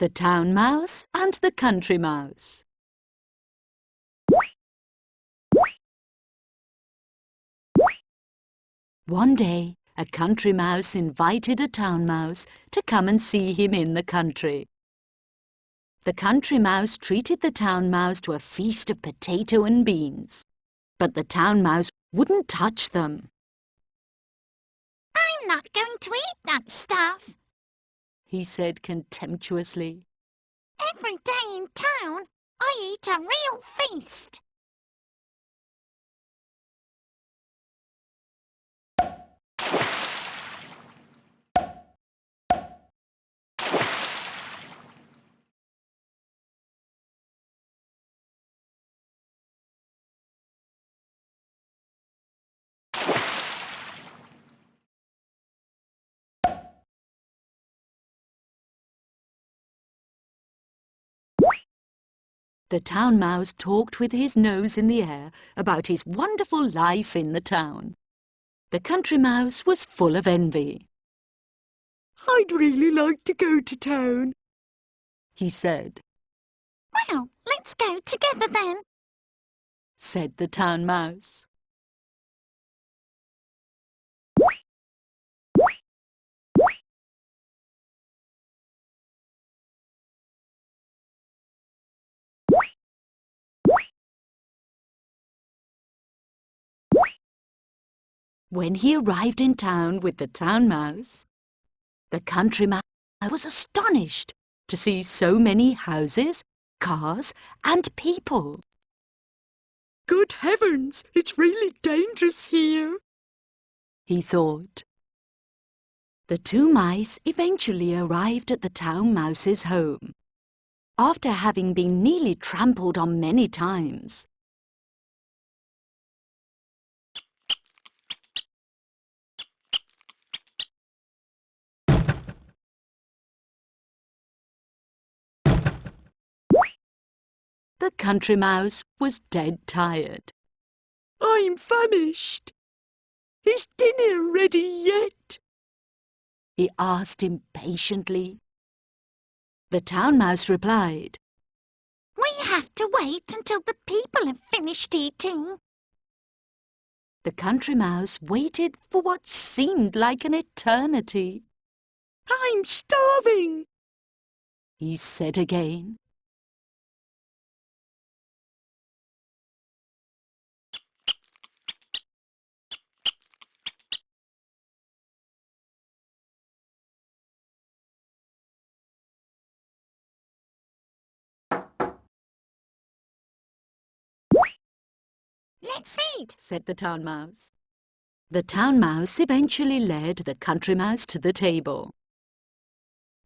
The Town Mouse and the Country Mouse. One day, a country mouse invited a town mouse to come and see him in the country. The country mouse treated the town mouse to a feast of potato and beans, but the town mouse wouldn't touch them. "I'm not going to eat that stuff," he said contemptuously. "Every day in town, I eat a real feast." The town mouse talked with his nose in the air about his wonderful life in the town. The country mouse was full of envy. "I'd really like to go to town," he said. "Well, let's go together then," said the town mouse. When he arrived in town with the town mouse, the country mouse was astonished to see so many houses, cars, and people. "Good heavens, it's really dangerous here," he thought. The two mice eventually arrived at the town mouse's home, after having been nearly trampled on many times. The country mouse was dead tired. "I'm famished. Is dinner ready yet?" he asked impatiently. The town mouse replied, "We have to wait until the people have finished eating." The country mouse waited for what seemed like an eternity. "I'm starving," he said again. "Let's eat," said the town mouse. The town mouse eventually led the country mouse to the table.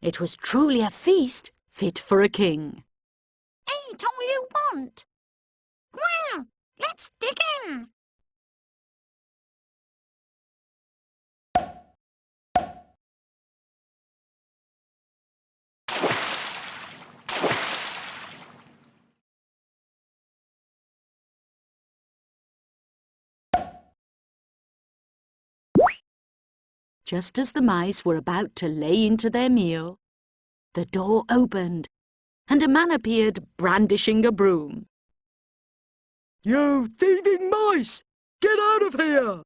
It was truly a feast fit for a king. "Eat all you want. Wow, let's dig in." Just as the mice were about to lay into their meal, the door opened, and a man appeared brandishing a broom. "You thieving mice! Get out of here!"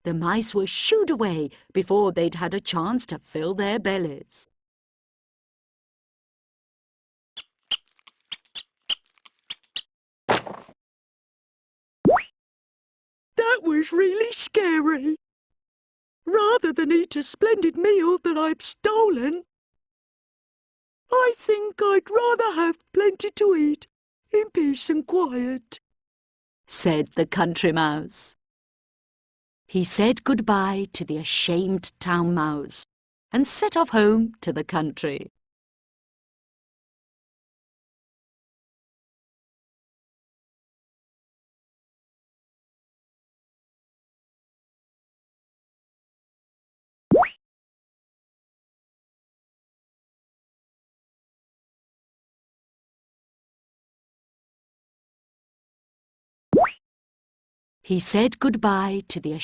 The mice were shooed away before they'd had a chance to fill their bellies. "That was really scary. Rather than eat a splendid meal that I've stolen, I think I'd rather have plenty to eat in peace and quiet," said the country mouse. He said goodbye to the ashamed town mouse and set off home to the country. He said goodbye to the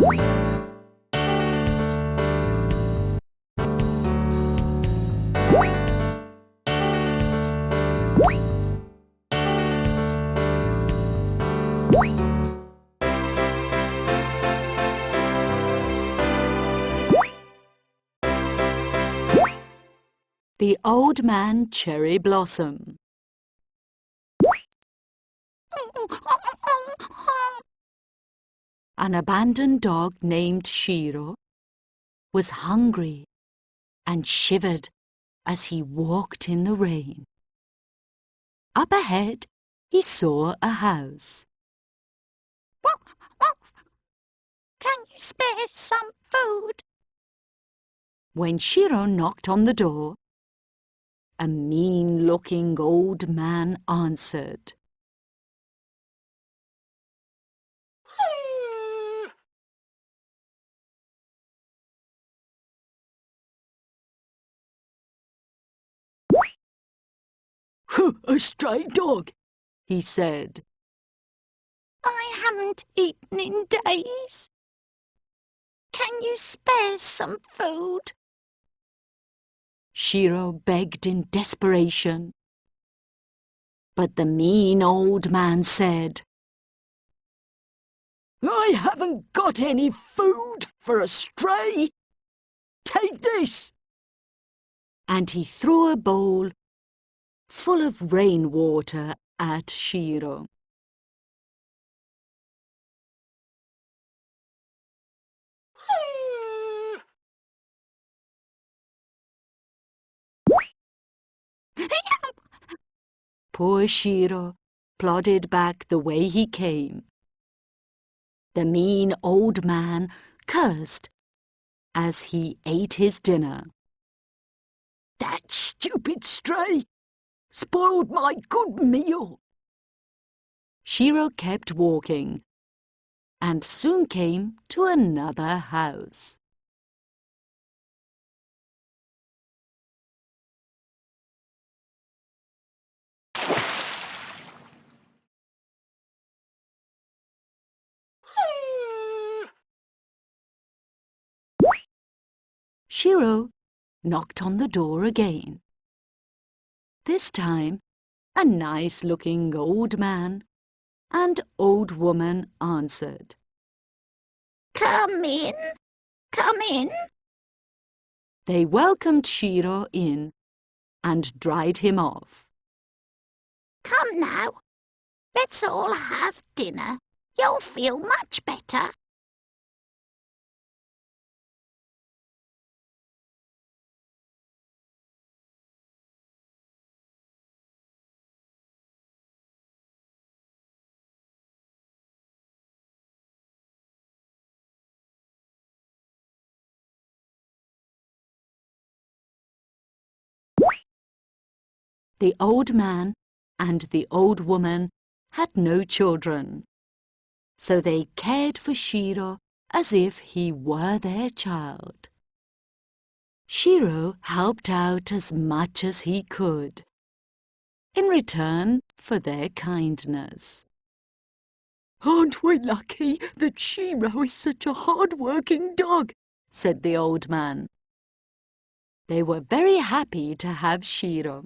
The Old Man Cherry Blossom. An abandoned dog named Shiro was hungry and shivered as he walked in the rain. Up ahead, he saw a house. Can you spare some food? When Shiro knocked on the door, a mean-looking old man answered. "A stray dog," he said. I haven't eaten in days. Can you spare some food? Shiro begged in desperation. But the mean old man said, "I haven't got any food for a stray. Take this!" And he threw a bowl full of rainwater at Shiro. Poor Shiro plodded back the way he came. The mean old man cursed as he ate his dinner. "That stupid stray spoiled my good meal." Shiro kept walking and soon came to another house. Shiro knocked on the door again. This time, a nice-looking old man and old woman answered. Come in, come in. They welcomed Shiro in and dried him off. Come now, let's all have dinner. You'll feel much better. The old man and the old woman had no children, so they cared for Shiro as if he were their child. Shiro helped out as much as he could, in return for their kindness. "Aren't we lucky that Shiro is such a hard-working dog?" said the old man. They were very happy to have Shiro.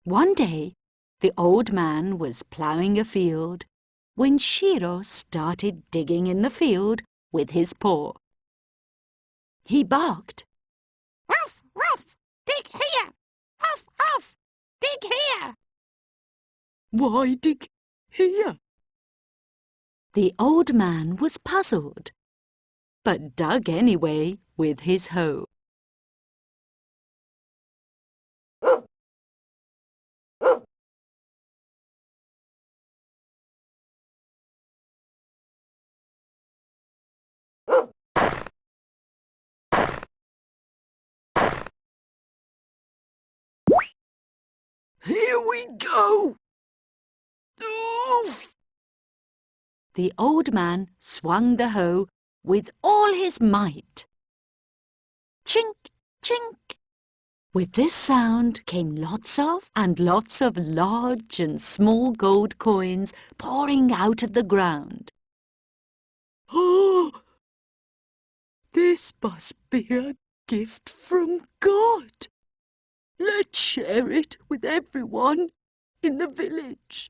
One day, the old man was ploughing a field when Shiro started digging in the field with his paw. He barked. Ruff, ruff, dig here. Huff, huff, dig here. "Why dig here?" The old man was puzzled, but dug anyway with his hoe. "Here we go!" Move! The old man swung the hoe with all his might. Chink, chink! With this sound came lots of large and small gold coins pouring out of the ground. Oh! This must be a gift from God. Let's share it with everyone in the village.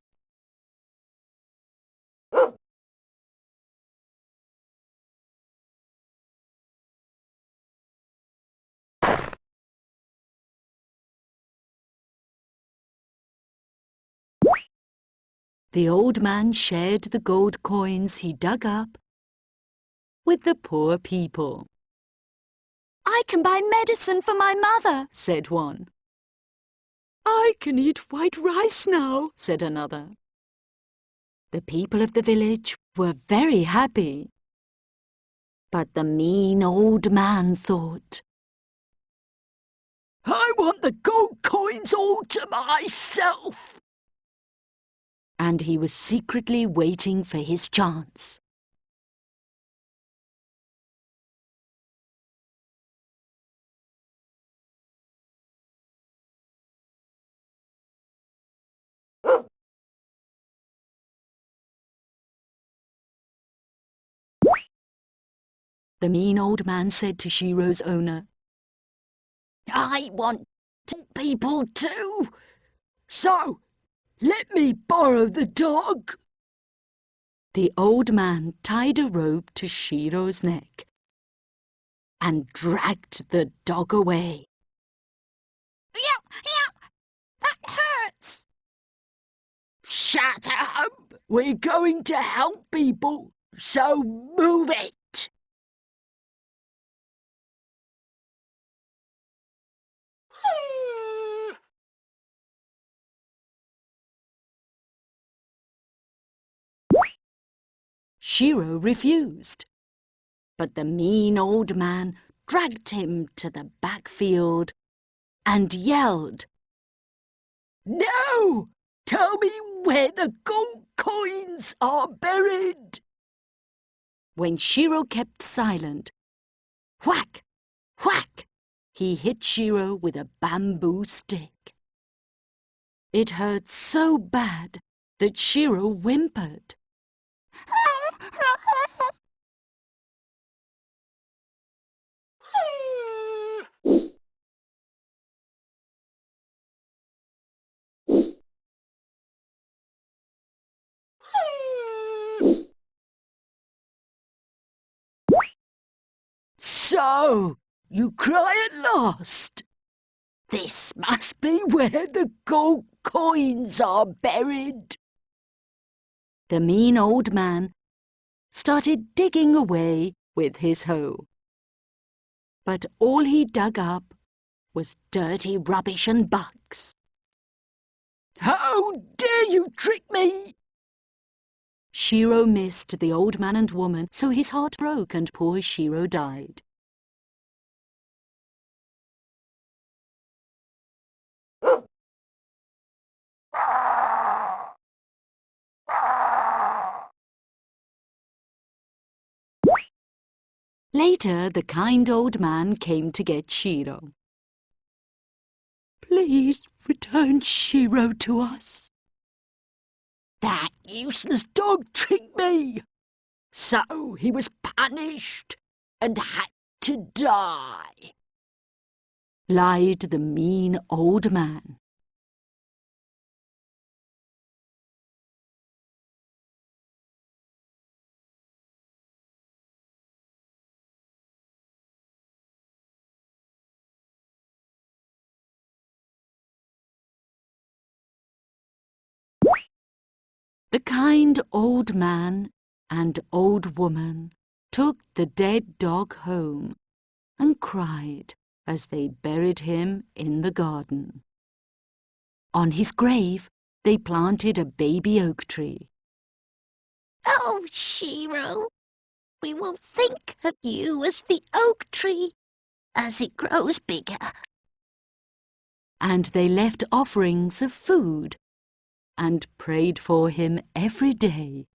The old man shared the gold coins he dug up with the poor people. I can buy medicine for my mother, said one. I can eat white rice now, said another. The people of the village were very happy. But the mean old man thought, I want the gold coins all to myself. And he was secretly waiting for his chance. The mean old man said to Shiro's owner, I want people too, so let me borrow the dog. The old man tied a rope to Shiro's neck and dragged the dog away. That hurts! Shut up! We're going to help people, so move it! Shiro refused, but the mean old man dragged him to the back field and yelled, No! Tell me where the gold coins are buried! When Shiro kept silent, whack, whack, he hit Shiro with a bamboo stick. It hurt so bad that Shiro whimpered. So, you cry at last. This must be where the gold coins are buried. The mean old man started digging away with his hoe. But all he dug up was dirty rubbish and bugs. How dare you trick me? Shiro missed the old man and woman, so his heart broke and poor Shiro died. Later, the kind old man came to get Shiro. Please return Shiro to us. That useless dog tricked me, so he was punished and had to die, lied the mean old man. The kind old man and old woman took the dead dog home and cried as they buried him in the garden. On his grave, they planted a baby oak tree. Oh, Shiro, we will think of you as the oak tree as it grows bigger. And they left offerings of food and prayed for him every day.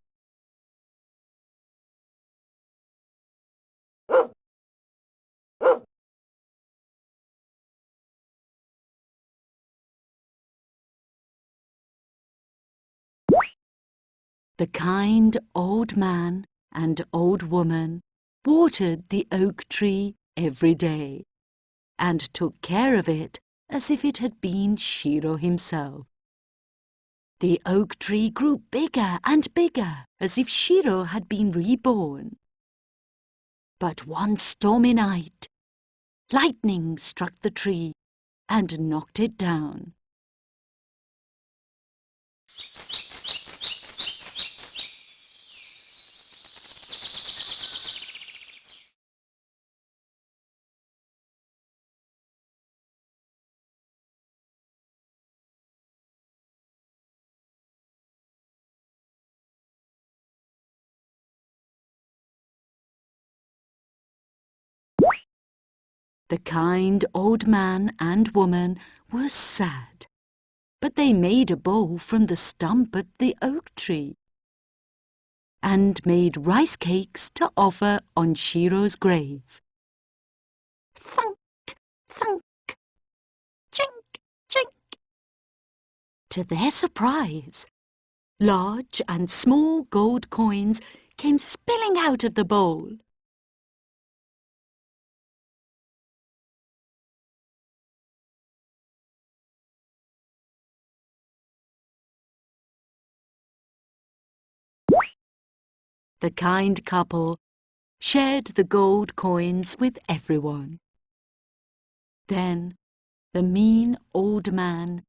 The kind old man and old woman watered the oak tree every day, and took care of it as if it had been Shiro himself. The oak tree grew bigger and bigger, as if Shiro had been reborn. But one stormy night, lightning struck the tree and knocked it down. The kind old man and woman were sad, but they made a bowl from the stump of the oak tree, and made rice cakes to offer on Shiro's grave. Thunk, thunk, chink, chink. To their surprise, large and small gold coins came spilling out of the bowl. The kind couple shared the gold coins with everyone. Then the mean old man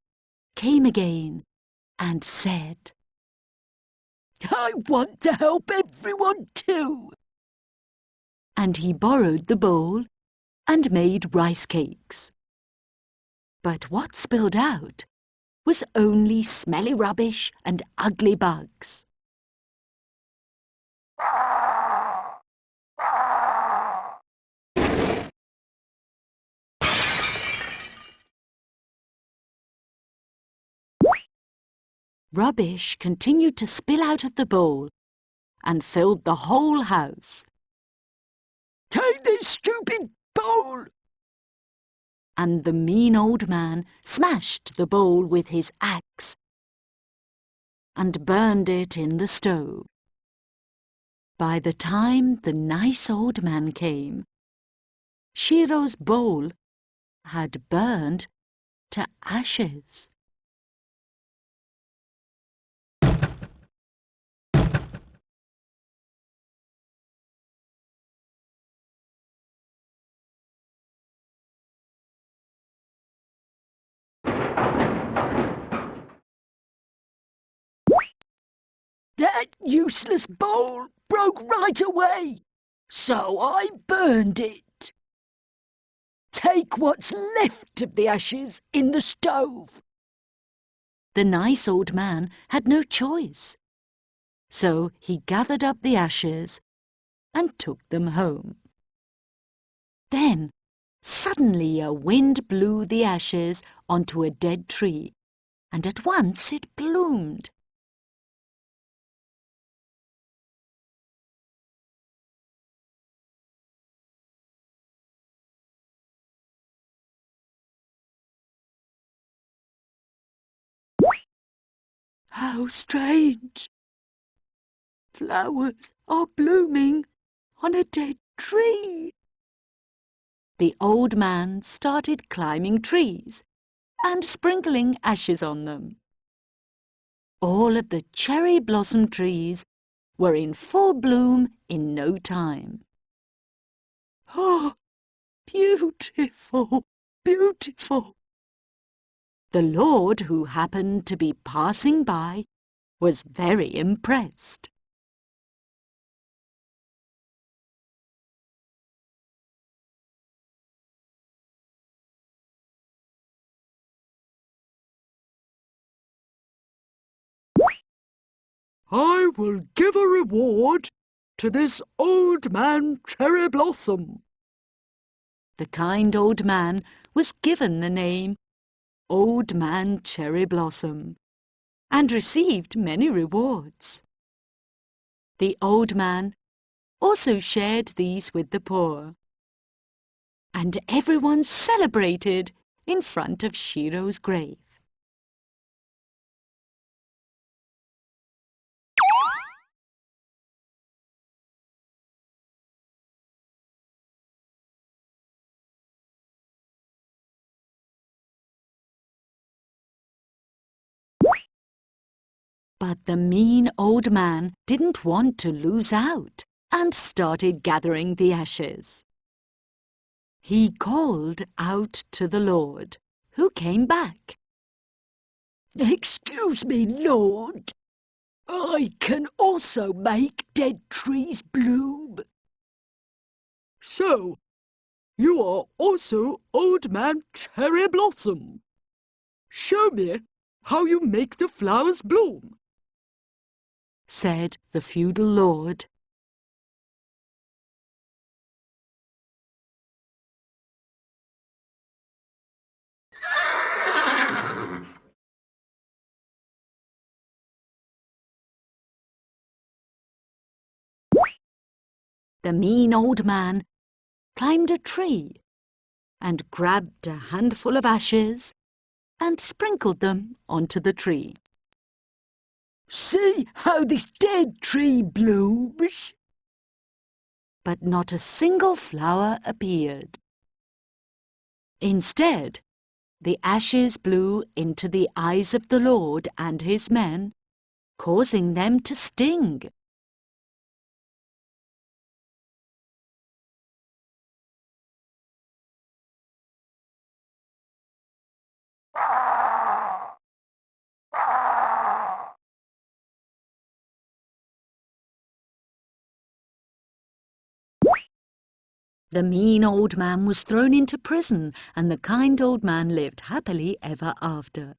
came again and said, "I want to help everyone too." And he borrowed the bowl and made rice cakes. But what spilled out was only smelly rubbish and ugly bugs. Rubbish continued to spill out of the bowl and filled the whole house. "Take this stupid bowl!" And the mean old man smashed the bowl with his axe and burned it in the stove. By the time the nice old man came, Shiro's bowl had burned to ashes. That useless bowl broke right away, so I burned it. Take what's left of the ashes in the stove." The nice old man had no choice, so he gathered up the ashes and took them home. Then suddenly a wind blew the ashes onto a dead tree, and at once it bloomed. "How strange! Flowers are blooming on a dead tree." The old man started climbing trees and sprinkling ashes on them. All of the cherry blossom trees were in full bloom in no time. "Oh, beautiful, beautiful!" The Lord, who happened to be passing by, was very impressed. "I will give a reward to this old man Cherry Blossom." The kind old man was given the name Old Man Cherry Blossom, and received many rewards. The old man also shared these with the poor, and everyone celebrated in front of Shiro's grave. But the mean old man didn't want to lose out and started gathering the ashes. He called out to the Lord, who came back. "Excuse me, Lord. I can also make dead trees bloom." "So, you are also Old Man Cherry Blossom. Show me how you make the flowers bloom," said the feudal lord. The mean old man climbed a tree and grabbed a handful of ashes and sprinkled them onto the tree. "See how this dead tree blooms?" But not a single flower appeared. Instead, the ashes blew into the eyes of the Lord and his men, causing them to sting. The mean old man was thrown into prison, and the kind old man lived happily ever after.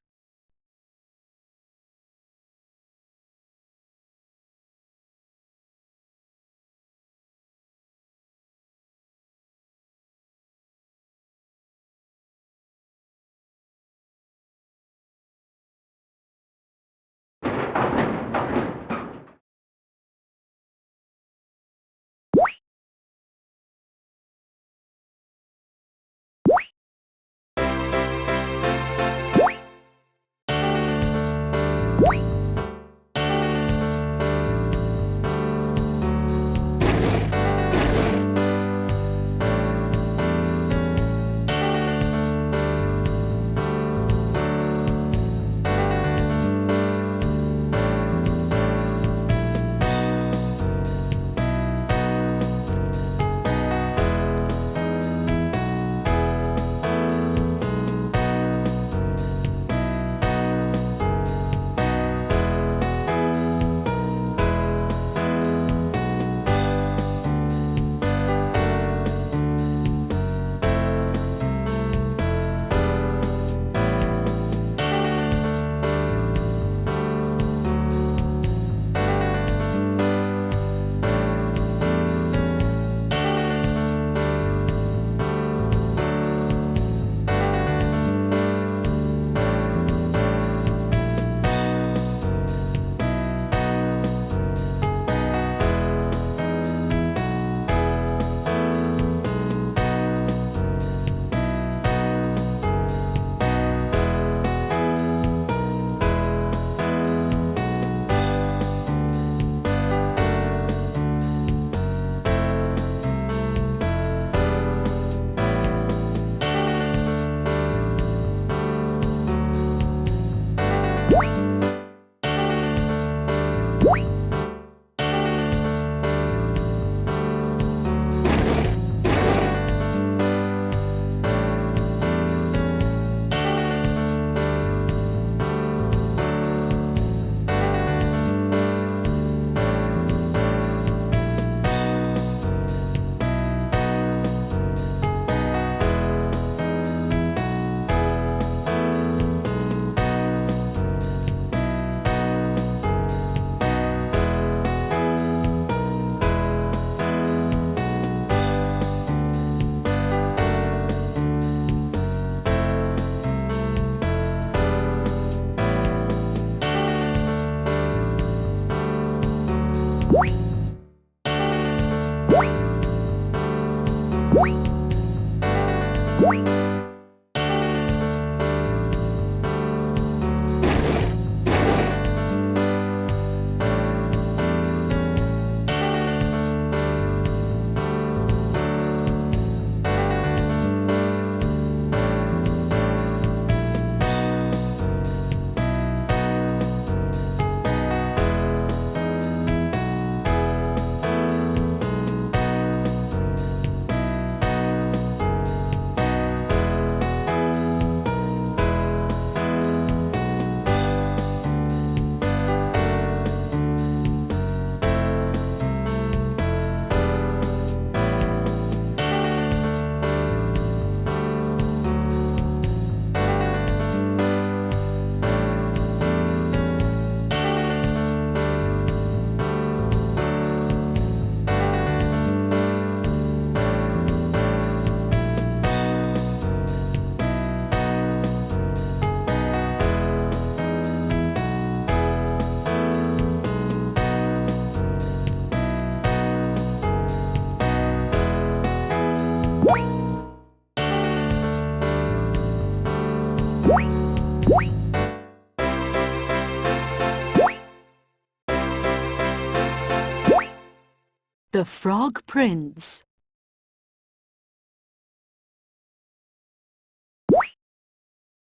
The Frog Prince.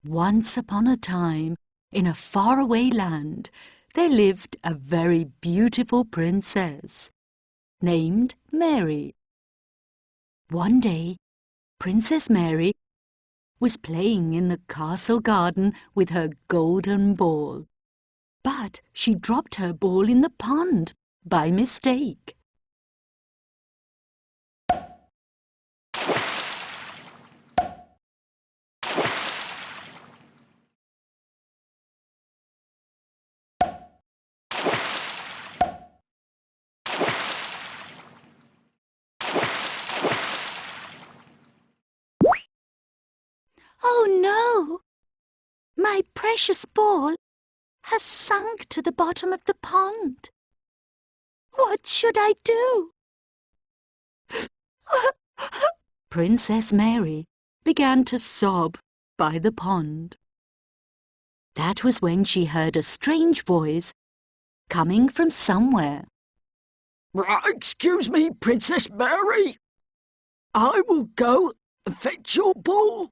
Once upon a time, in a faraway land, there lived a very beautiful princess named Mary. One day, Princess Mary was playing in the castle garden with her golden ball, but she dropped her ball in the pond by mistake. Oh no! My precious ball has sunk to the bottom of the pond. What should I do? Princess Mary began to sob by the pond. That was when she heard a strange voice coming from somewhere. Excuse me, Princess Mary. I will go and fetch your ball.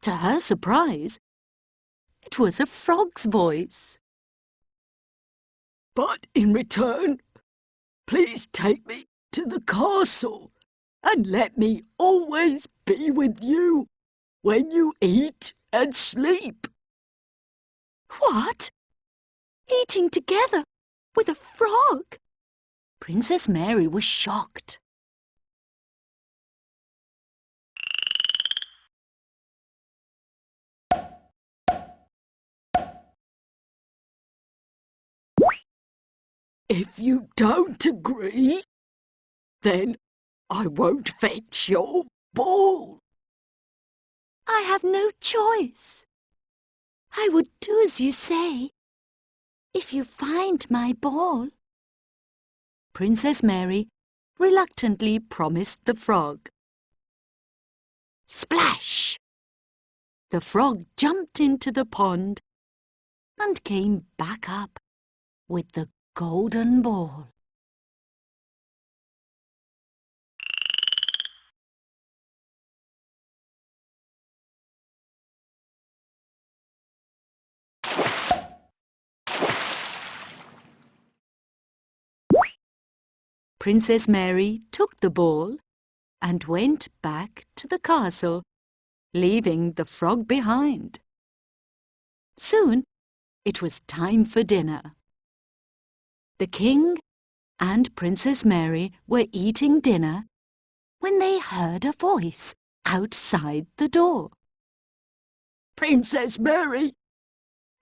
To her surprise, it was a frog's voice. But in return, please take me to the castle and let me always be with you when you eat and sleep. What? Eating together with a frog? Princess Mary was shocked. If you don't agree, then I won't fetch your ball. I have no choice. I would do as you say, if you find my ball. Princess Mary reluctantly promised the frog. Splash! The frog jumped into the pond and came back up with the golden ball. Princess Mary took the ball and went back to the castle, leaving the frog behind. Soon it was time for dinner. The king and Princess Mary were eating dinner when they heard a voice outside the door. Princess Mary,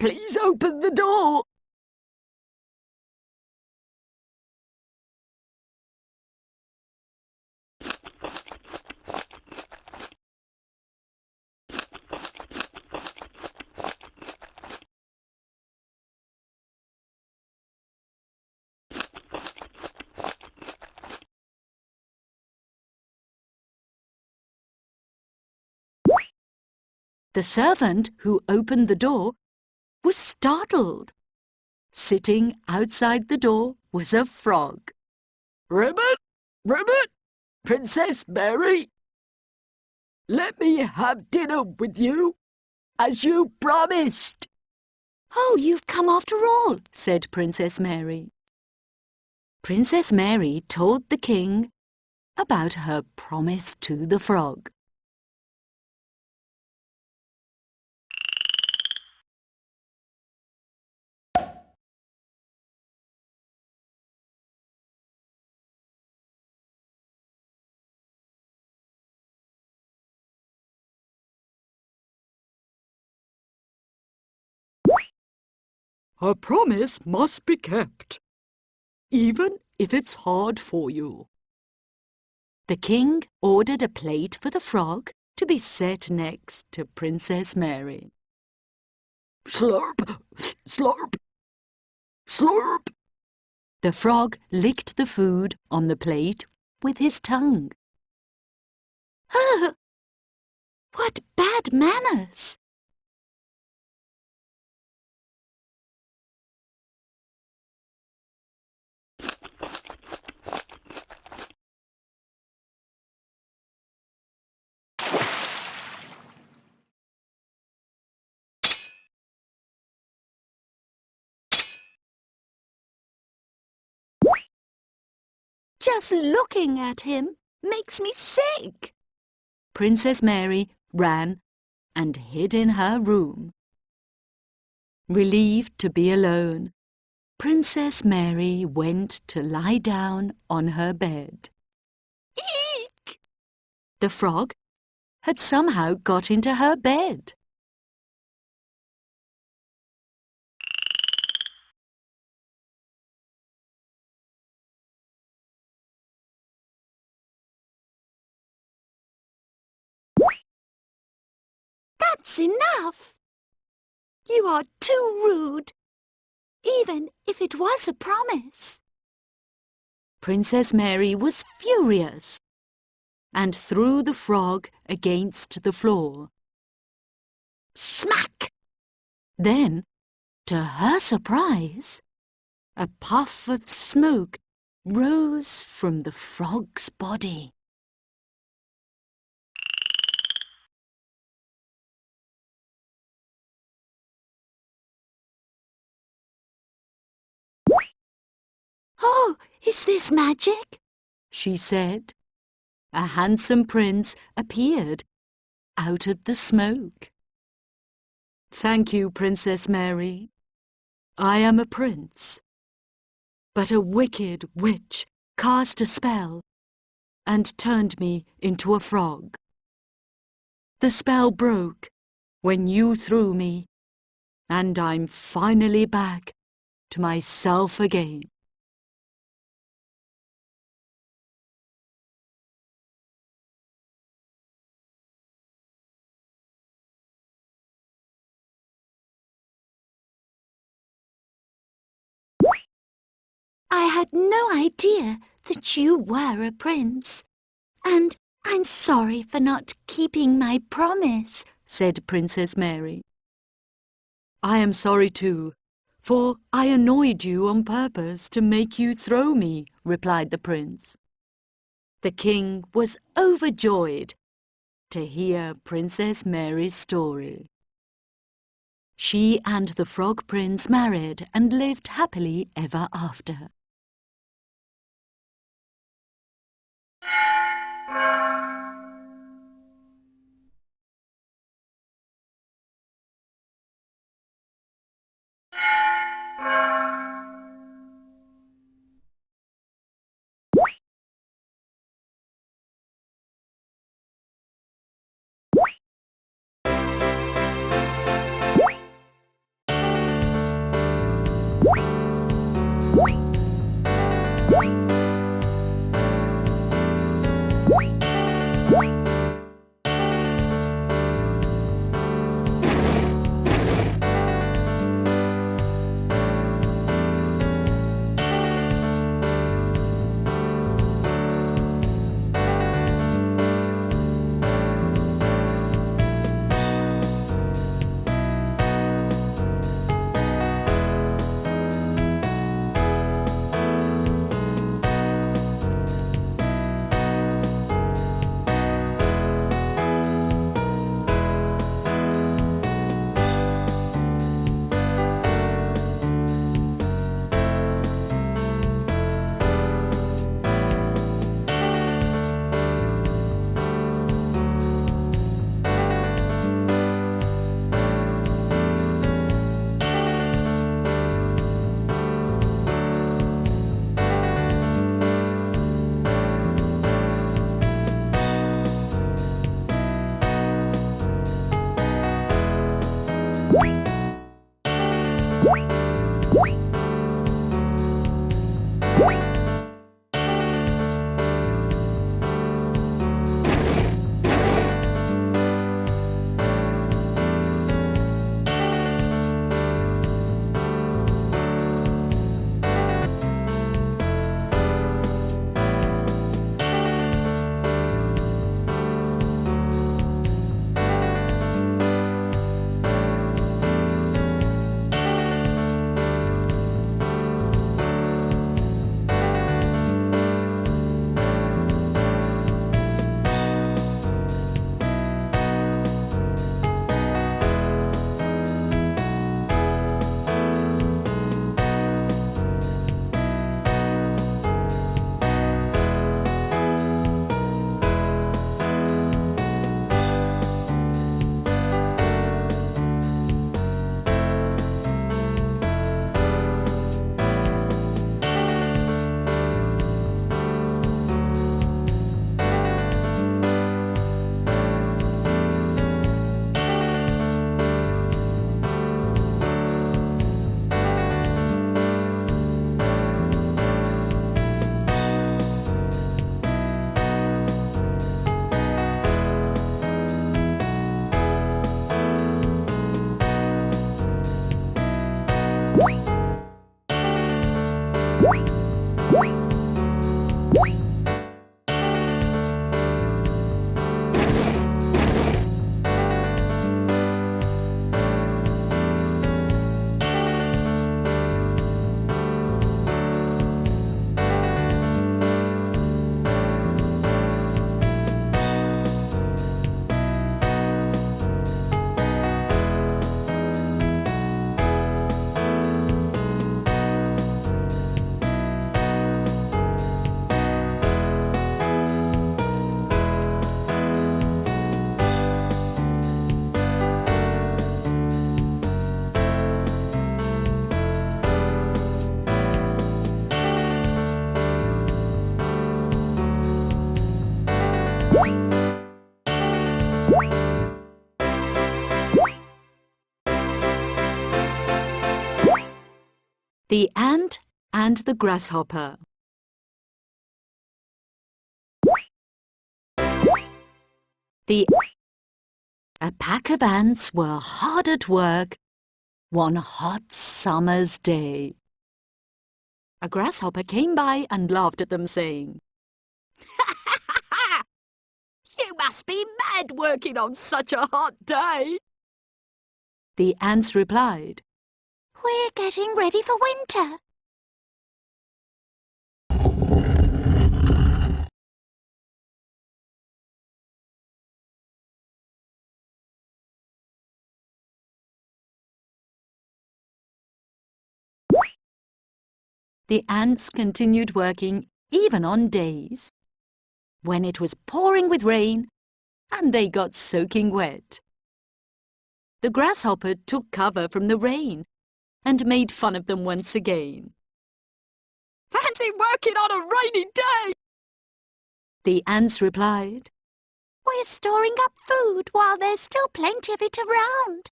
please open the door. The servant who opened the door was startled. Sitting outside the door was a frog. Ribbit, Ribbit, Princess Mary, let me have dinner with you, as you promised. "Oh, you've come after all," said Princess Mary. Princess Mary told the king about her promise to the frog. Her promise must be kept, even if it's hard for you. The king ordered a plate for the frog to be set next to Princess Mary. Slurp, slurp, slurp. The frog licked the food on the plate with his tongue. Oh, what bad manners! Just looking at him makes me sick. Princess Mary ran and hid in her room. Relieved to be alone, Princess Mary went to lie down on her bed. Eek! The frog had somehow got into her bed. That's enough. You are too rude, even if it was a promise. Princess Mary was furious and threw the frog against the floor. Smack! Then, to her surprise, a puff of smoke rose from the frog's body. Oh, is this magic? She said. A handsome prince appeared out of the smoke. Thank you, Princess Mary. I am a prince. But a wicked witch cast a spell and turned me into a frog. The spell broke when you threw me, and I'm finally back to myself again. I had no idea that you were a prince, and I'm sorry for not keeping my promise, said Princess Mary. I am sorry too, for I annoyed you on purpose to make you throw me, replied the prince. The king was overjoyed to hear Princess Mary's story. She and the Frog Prince married and lived happily ever after. The Ant and the Grasshopper. A pack of ants were hard at work one hot summer's day. A grasshopper came by and laughed at them, saying, "You must be mad working on such a hot day." The ants replied, "We're getting ready for winter." The ants continued working even on days when it was pouring with rain and they got soaking wet. The grasshopper took cover from the rain and made fun of them once again. "Fancy working on a rainy day!" The ants replied, "We're storing up food while there's still plenty of it around."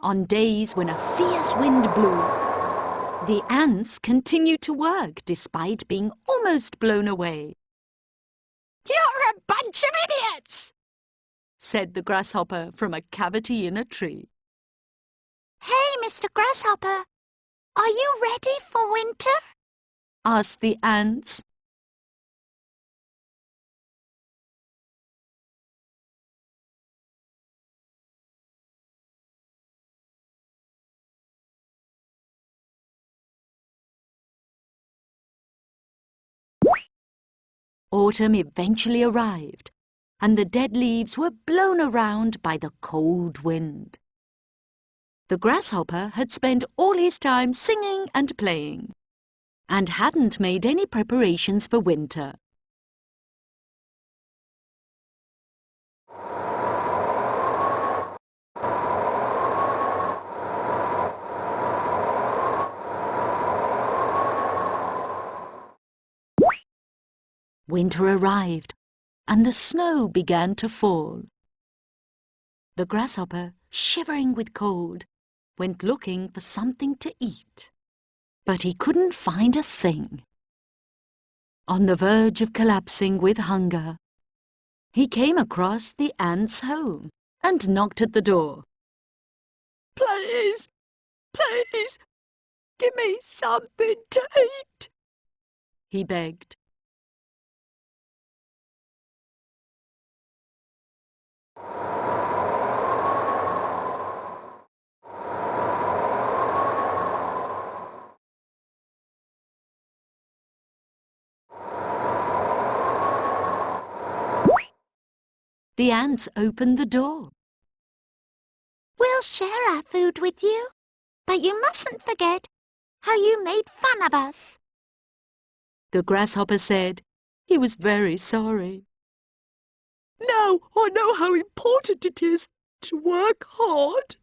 On days when a fierce wind blew, the ants continued to work despite being almost blown away. "You're a bunch of idiots!" said the grasshopper from a cavity in a tree. "Hey, Mr. Grasshopper, are you ready for winter?" asked the ants. Autumn eventually arrived, and the dead leaves were blown around by the cold wind. The grasshopper had spent all his time singing and playing, and hadn't made any preparations for winter. Winter arrived, and the snow began to fall. The grasshopper, shivering with cold, went looking for something to eat, but he couldn't find a thing. On the verge of collapsing with hunger, he came across the ants' home and knocked at the door. "Please, please, give me something to eat," he begged. The ants opened the door. "We'll share our food with you, but you mustn't forget how you made fun of us." The grasshopper said he was very sorry. "Now I know how important it is to work hard."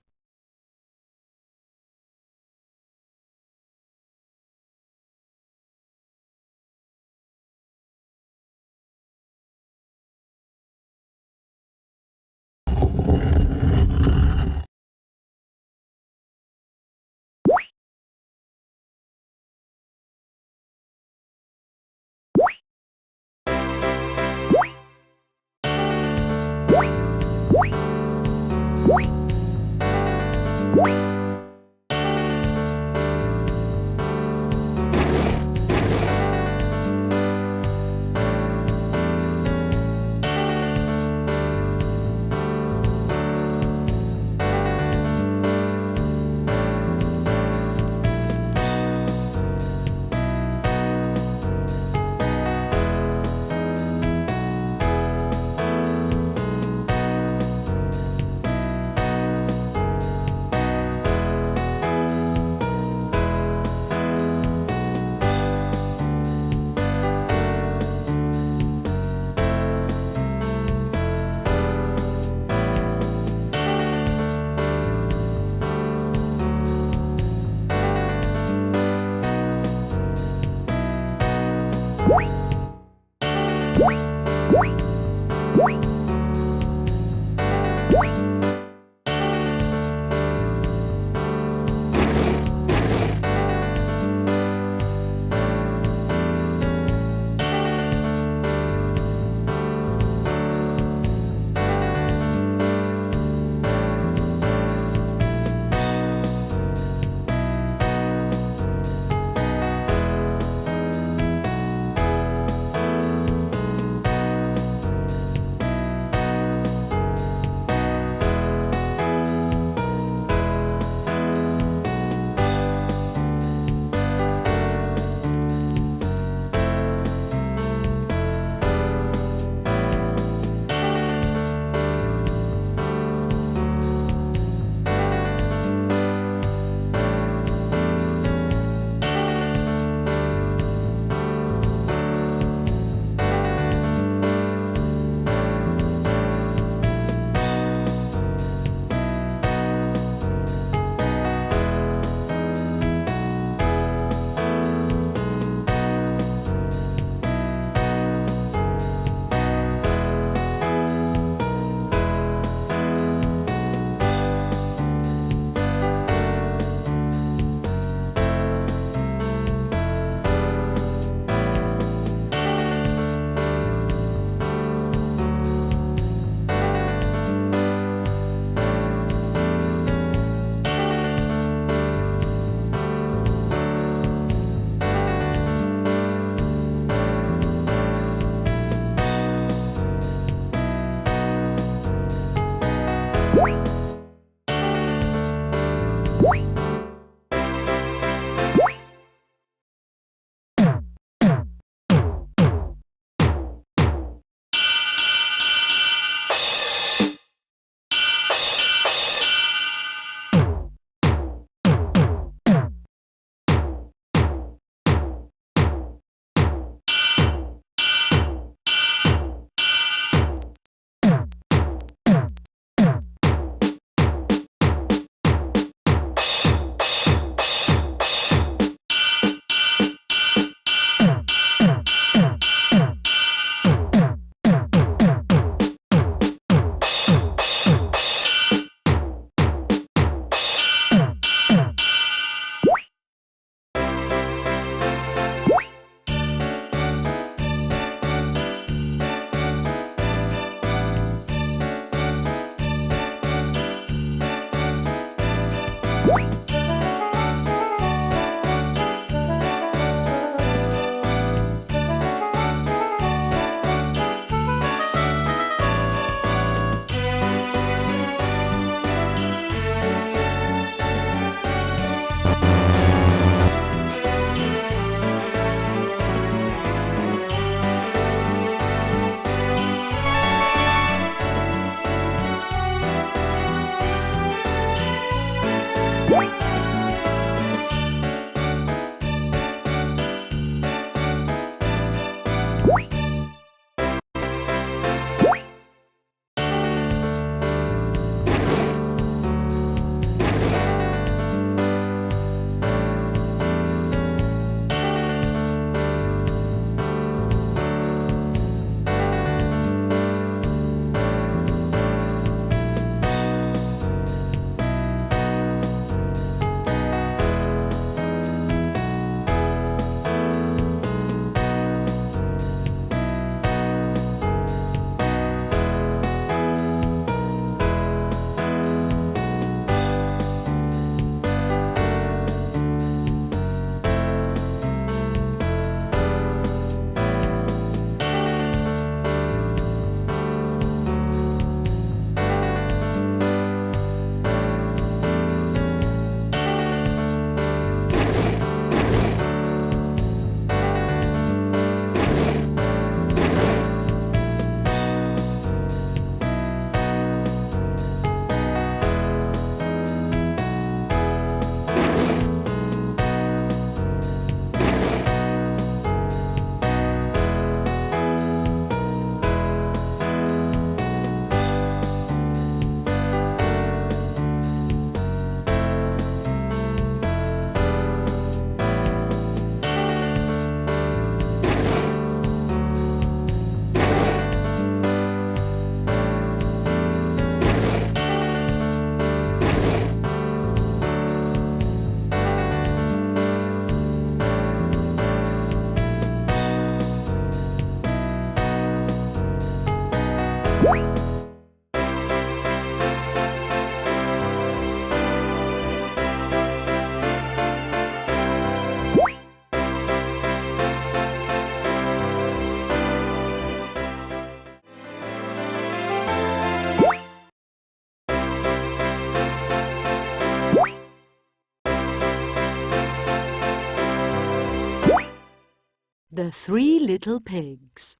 The Three Little Pigs.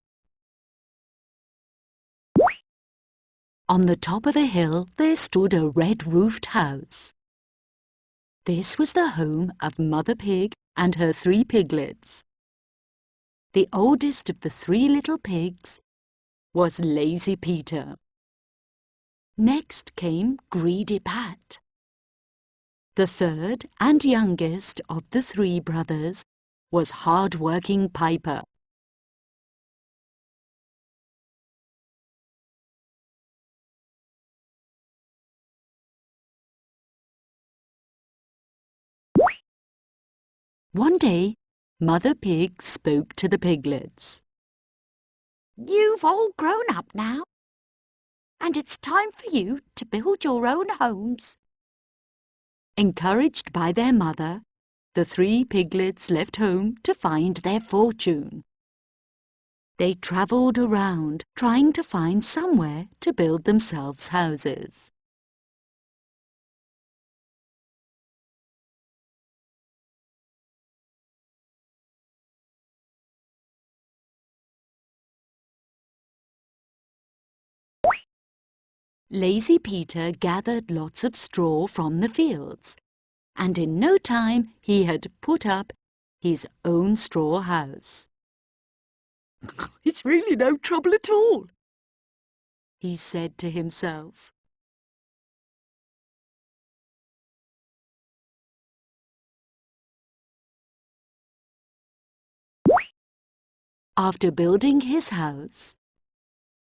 On the top of the hill there stood a red-roofed house. This was the home of Mother Pig and her 3 piglets. The oldest of the 3 little pigs was Lazy Peter. Next came Greedy Pat. The third and youngest of the 3 brothers was hard-working Piper. One day, Mother Pig spoke to the piglets. You've all grown up now, and it's time for you to build your own homes. Encouraged by their mother, the 3 piglets left home to find their fortune. They travelled around, trying to find somewhere to build themselves houses. Lazy Peter gathered lots of straw from the fields, and in no time he had put up his own straw house. It's really no trouble at all, he said to himself. After building his house,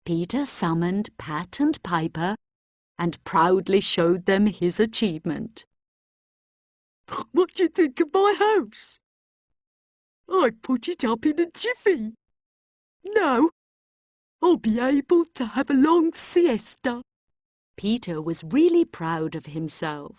Peter summoned Pat and Piper and proudly showed them his achievement. What do you think of my house? I put it up in a jiffy. Now, I'll be able to have a long siesta. Peter was really proud of himself.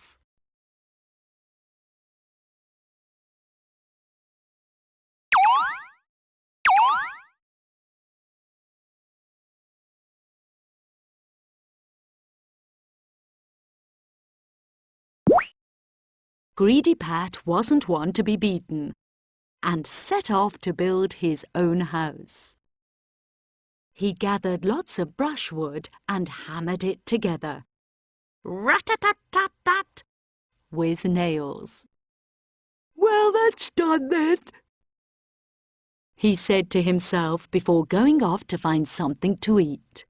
Greedy Pat wasn't one to be beaten, and set off to build his own house. He gathered lots of brushwood and hammered it together, rat-a-tat-tat-tat, with nails. Well, that's done then, he said to himself before going off to find something to eat.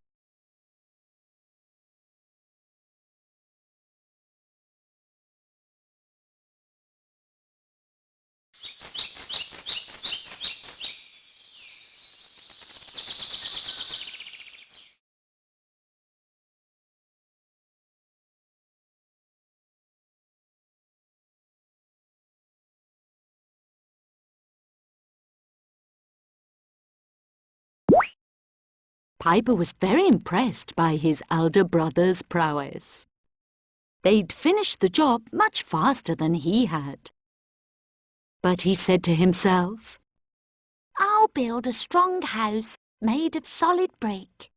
Piper was very impressed by his elder brother's prowess. They'd finished the job much faster than he had. But he said to himself, I'll build a strong house made of solid brick.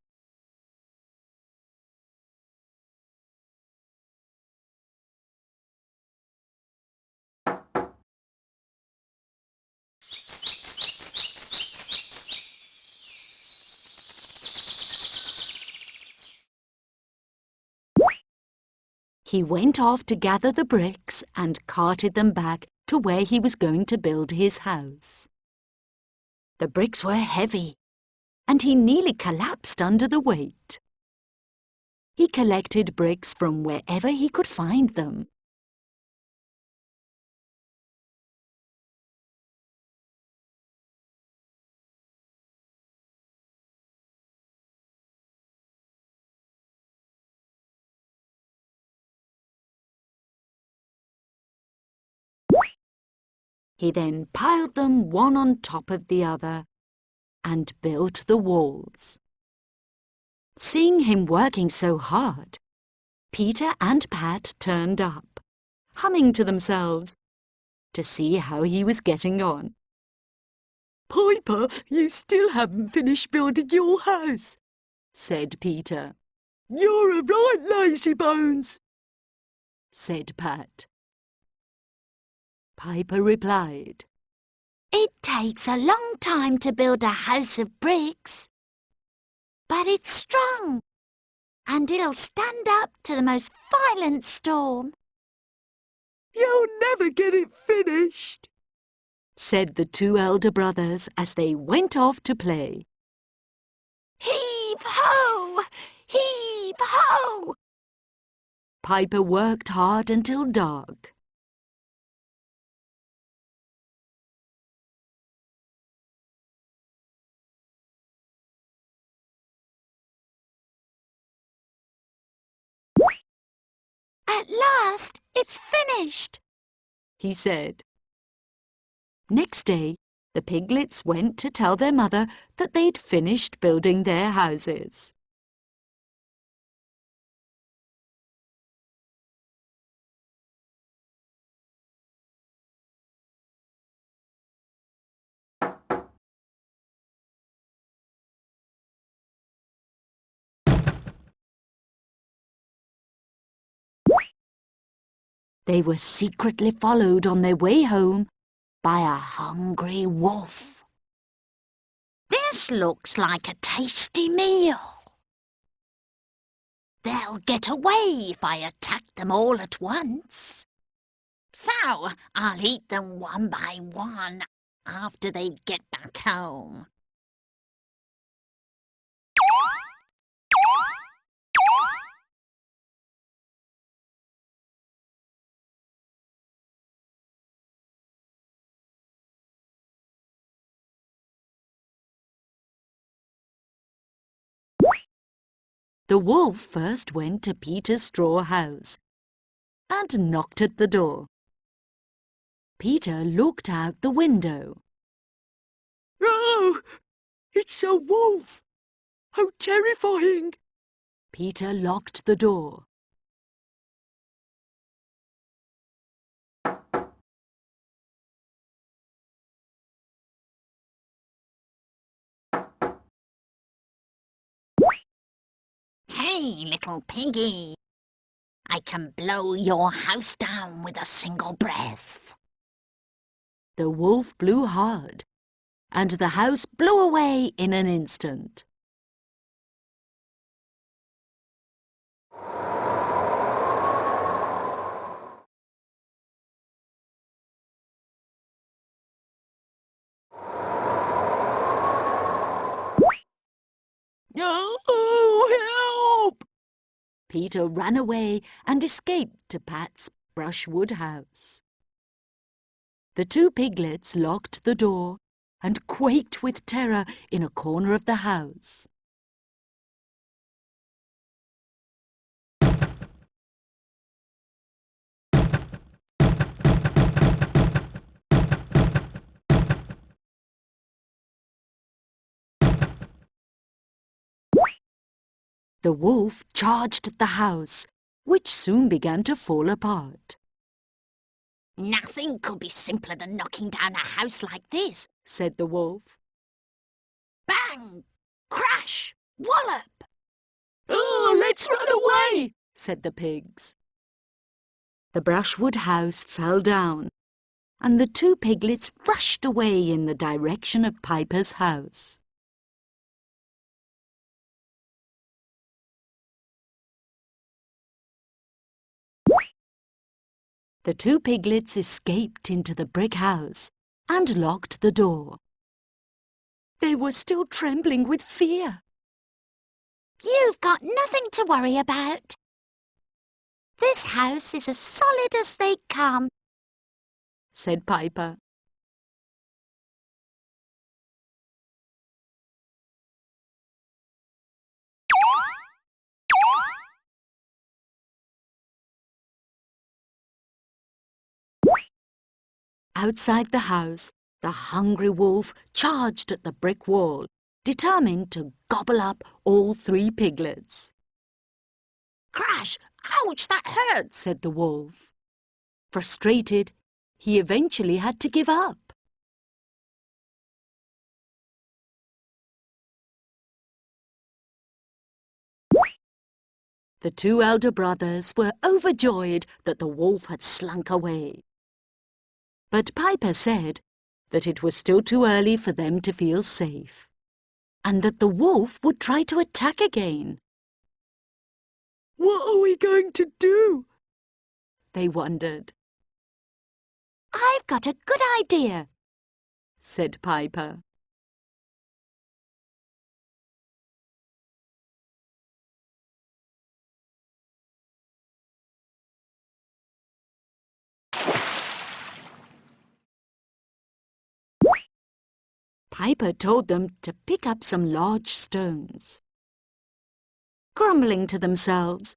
He went off to gather the bricks and carted them back to where he was going to build his house. The bricks were heavy, and he nearly collapsed under the weight. He collected bricks from wherever he could find them. He then piled them one on top of the other and built the walls. Seeing him working so hard, Peter and Pat turned up, humming to themselves, to see how he was getting on. "Piper, you still haven't finished building your house," said Peter. "You're a right lazybones," said Pat. Piper replied, It takes a long time to build a house of bricks, but it's strong, and it'll stand up to the most violent storm. "You'll never get it finished," said the two elder brothers as they went off to play. Heave-ho! Heave-ho! Piper worked hard until dark. At last, it's finished, he said. Next day, the piglets went to tell their mother that they'd finished building their houses. They were secretly followed on their way home by a hungry wolf. This looks like a tasty meal. They'll get away if I attack them all at once. So I'll eat them one by one after they get back home. The wolf first went to Peter's straw house and knocked at the door. Peter looked out the window. "Oh, it's a wolf! How terrifying!" Peter locked the door. Hey, little piggy! I can blow your house down with a single breath. The wolf blew hard, and the house blew away in an instant. "Oh, help!" Peter ran away and escaped to Pat's brushwood house. The two piglets locked the door and quaked with terror in a corner of the house. The wolf charged at the house, which soon began to fall apart. Nothing could be simpler than knocking down a house like this, said the wolf. Bang! Crash! Wallop! "Oh, let's run away!" said the pigs. The brushwood house fell down, and the two piglets rushed away in the direction of Piper's house. The two piglets escaped into the brick house and locked the door. They were still trembling with fear. You've got nothing to worry about. This house is as solid as they come, said Piper. Outside the house, the hungry wolf charged at the brick wall determined to gobble up all 3 piglets. Crash! Ouch, that hurts, said the wolf. Frustrated, he eventually had to give up. The 2 elder brothers were overjoyed that the wolf had slunk away. But Piper said that it was still too early for them to feel safe, and that the wolf would try to attack again. What are we going to do? They wondered. I've got a good idea, said Piper. Piper told them to pick up some large stones. Grumbling to themselves,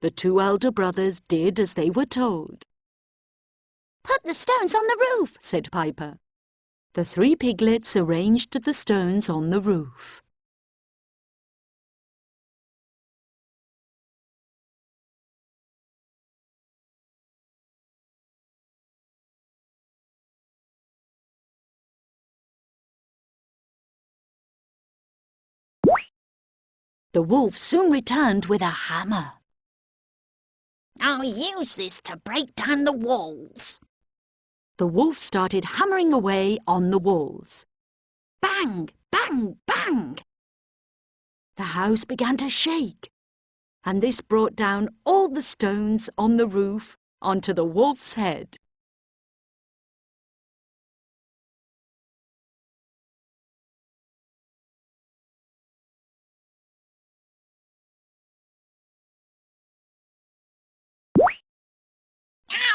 the 2 elder brothers did as they were told. Put the stones on the roof, said Piper. The 3 piglets arranged the stones on the roof. The wolf soon returned with a hammer. I'll use this to break down the walls. The wolf started hammering away on the walls. Bang! Bang! Bang! The house began to shake, and this brought down all the stones on the roof onto the wolf's head.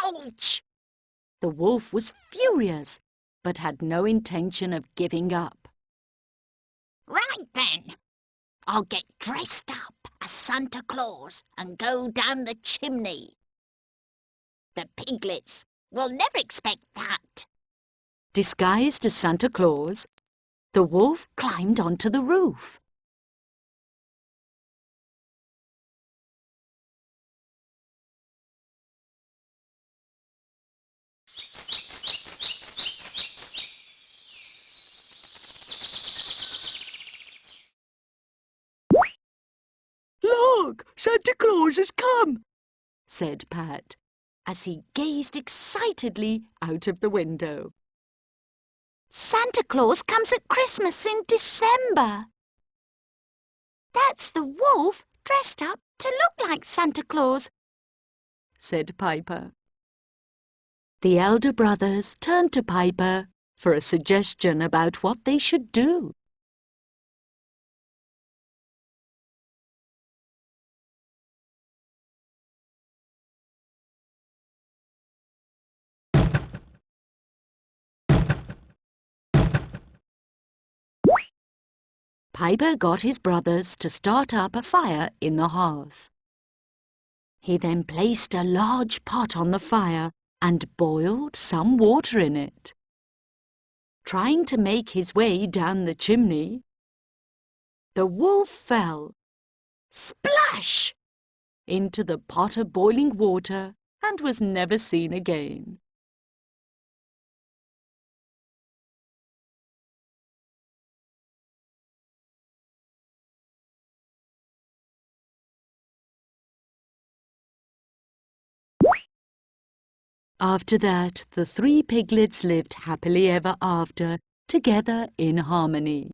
Ouch! The wolf was furious, but had no intention of giving up. Right then, I'll get dressed up as Santa Claus and go down the chimney. The piglets will never expect that. Disguised as Santa Claus, the wolf climbed onto the roof. Look, Santa Claus has come, said Pat, as he gazed excitedly out of the window. Santa Claus comes at Christmas in December. That's the wolf dressed up to look like Santa Claus, said Piper. The elder brothers turned to Piper for a suggestion about what they should do. Piper got his brothers to start up a fire in the hearth. He then placed a large pot on the fire and boiled some water in it. Trying to make his way down the chimney, the wolf fell, splash, into the pot of boiling water and was never seen again. After that, the 3 piglets lived happily ever after, together in harmony.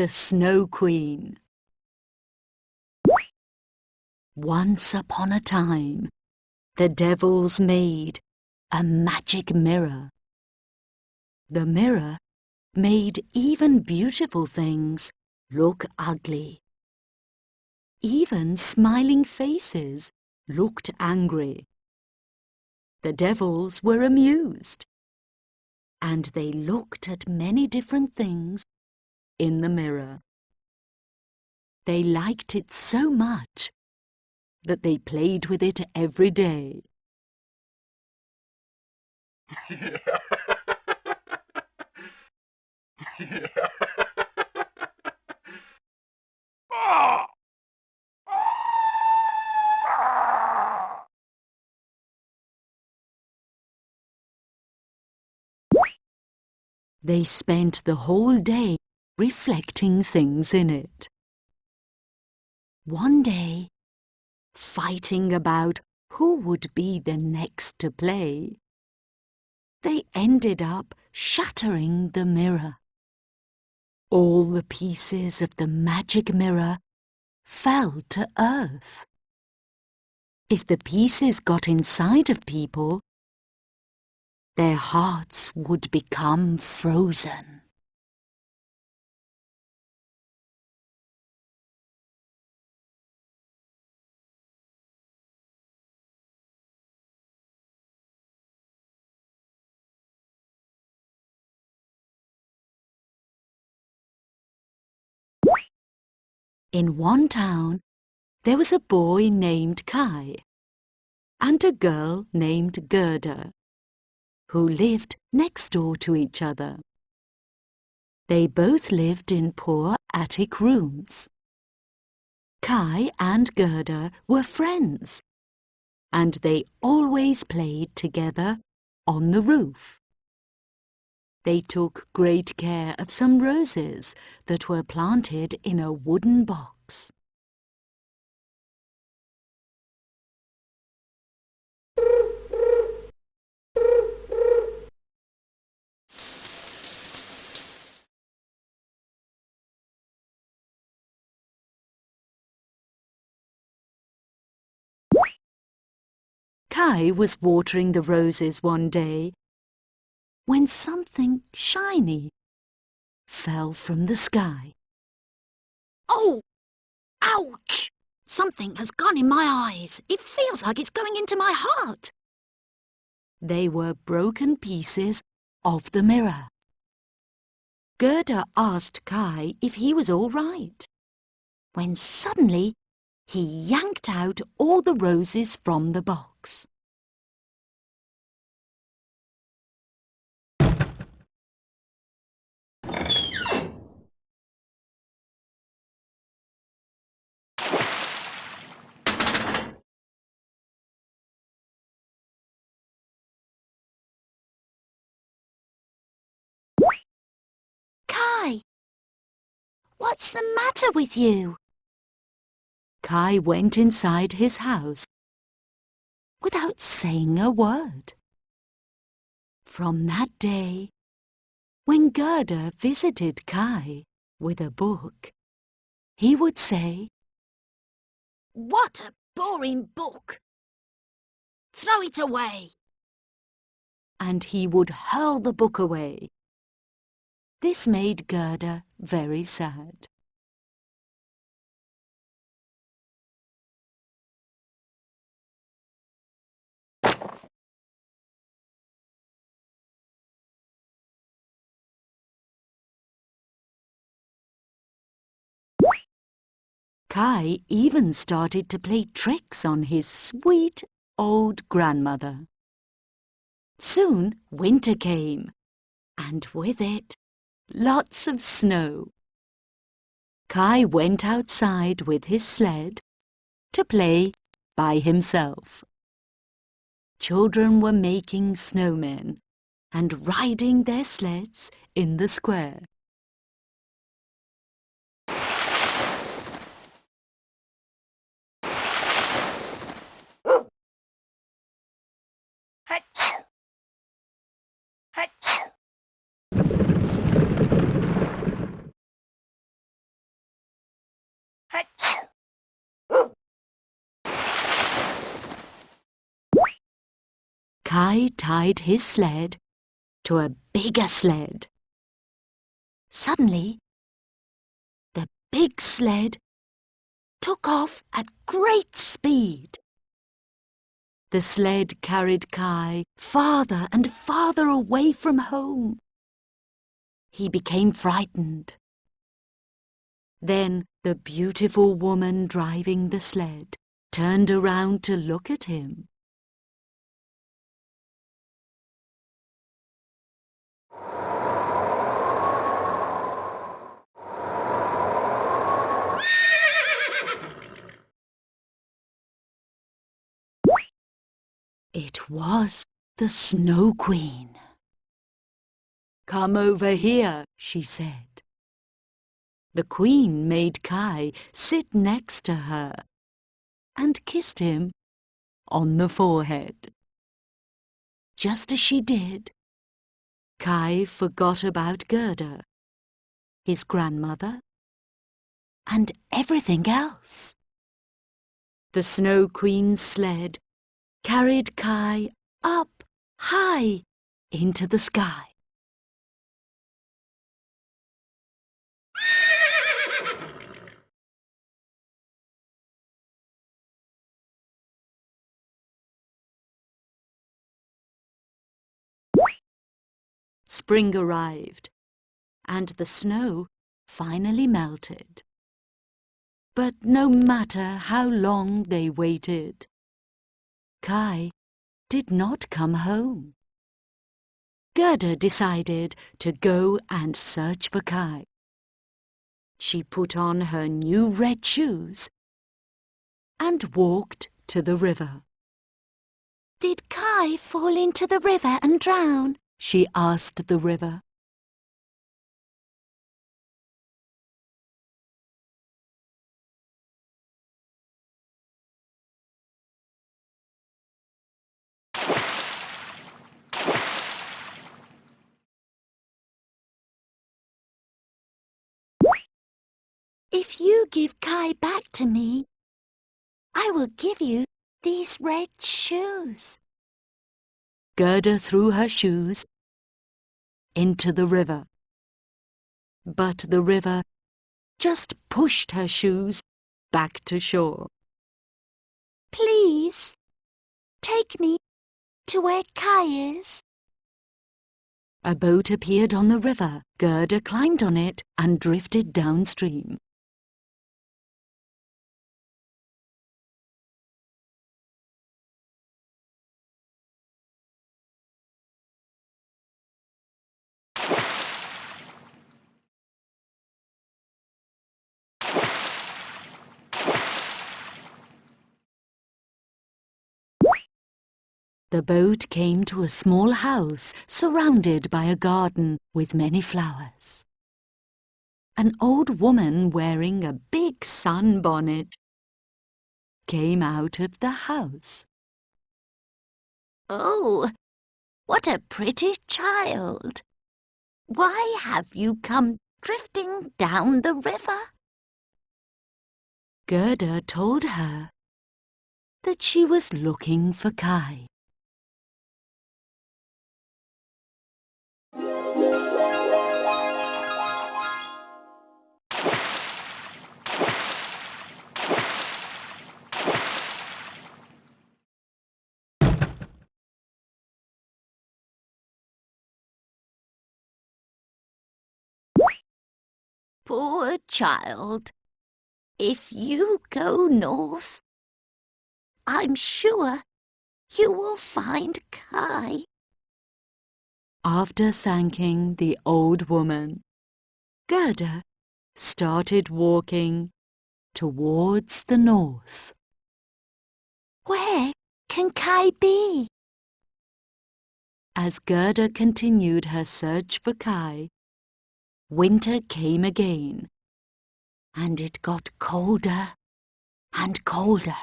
the Snow Queen. Once upon a time, the devils made a magic mirror. The mirror made even beautiful things look ugly. Even smiling faces looked angry. The devils were amused, and they looked at many different things in the mirror. They liked it so much that they played with it every day. They spent the whole day reflecting things in it. One day, fighting about who would be the next to play, they ended up shattering the mirror. All the pieces of the magic mirror fell to earth. If the pieces got inside of people, their hearts would become frozen. In one town, there was a boy named Kai and a girl named Gerda, who lived next door to each other. They both lived in poor attic rooms. Kai and Gerda were friends, and they always played together on the roof. They took great care of some roses that were planted in a wooden box. Kai was watering the roses one day when something shiny fell from the sky. Oh! Ouch! Something has gone in my eyes. It feels like it's going into my heart. They were broken pieces of the mirror. Gerda asked Kai if he was all right, when suddenly he yanked out all the roses from the box. Kai! What's the matter with you? Kai went inside his house without saying a word. From that day, when Gerda visited Kai with a book, he would say, What a boring book! Throw it away! and he would hurl the book away. This made Gerda very sad. Kai even started to play tricks on his sweet old grandmother. Soon winter came, and with it, lots of snow. Kai went outside with his sled to play by himself. Children were making snowmen and riding their sleds in the square. Kai tied his sled to a bigger sled. Suddenly, the big sled took off at great speed. The sled carried Kai farther and farther away from home. He became frightened. Then the beautiful woman driving the sled turned around to look at him. It was the Snow Queen. "Come over here," she said. The Queen made Kai sit next to her and kissed him on the forehead. Just as she did, Kai forgot about Gerda, his grandmother, and everything else. The Snow Queen's sled carried Kai up high into the sky. Spring arrived, and the snow finally melted. But no matter how long they waited, Kai did not come home. Gerda decided to go and search for Kai. She put on her new red shoes and walked to the river. "Did Kai fall into the river and drown?" she asked the river. "If you give Kai back to me, I will give you these red shoes." Gerda threw her shoes into the river, but the river just pushed her shoes back to shore. "Please, take me to where Kai is." A boat appeared on the river. Gerda climbed on it and drifted downstream. The boat came to a small house surrounded by a garden with many flowers. An old woman wearing a big sunbonnet came out of the house. "Oh, what a pretty child! Why have you come drifting down the river?" Gerda told her that she was looking for Kai. "Poor child, if you go north, I'm sure you will find Kai." After thanking the old woman, Gerda started walking towards the north. "Where can Kai be?" As Gerda continued her search for Kai, winter came again, and it got colder and colder.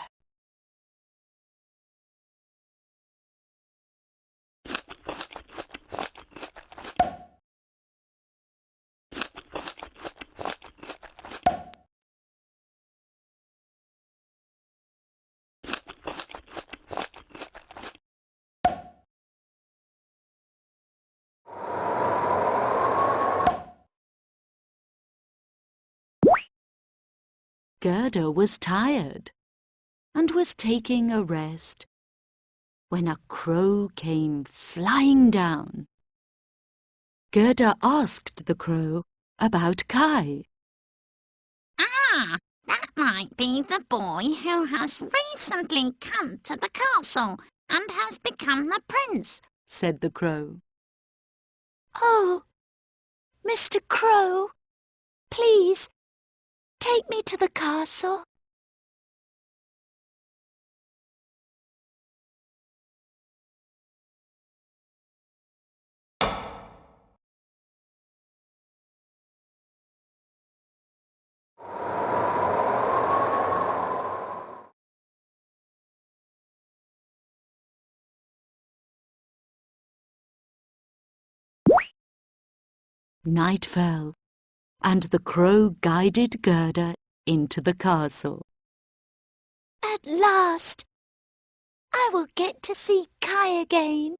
Gerda was tired and was taking a rest when a crow came flying down. Gerda asked the crow about Kai. Ah, that might be the boy who has recently come to the castle and has become the prince, said the crow. Oh, Mr. Crow, please take me to the castle. Night fell, and the crow guided Gerda into the castle. At last, I will get to see Kai again.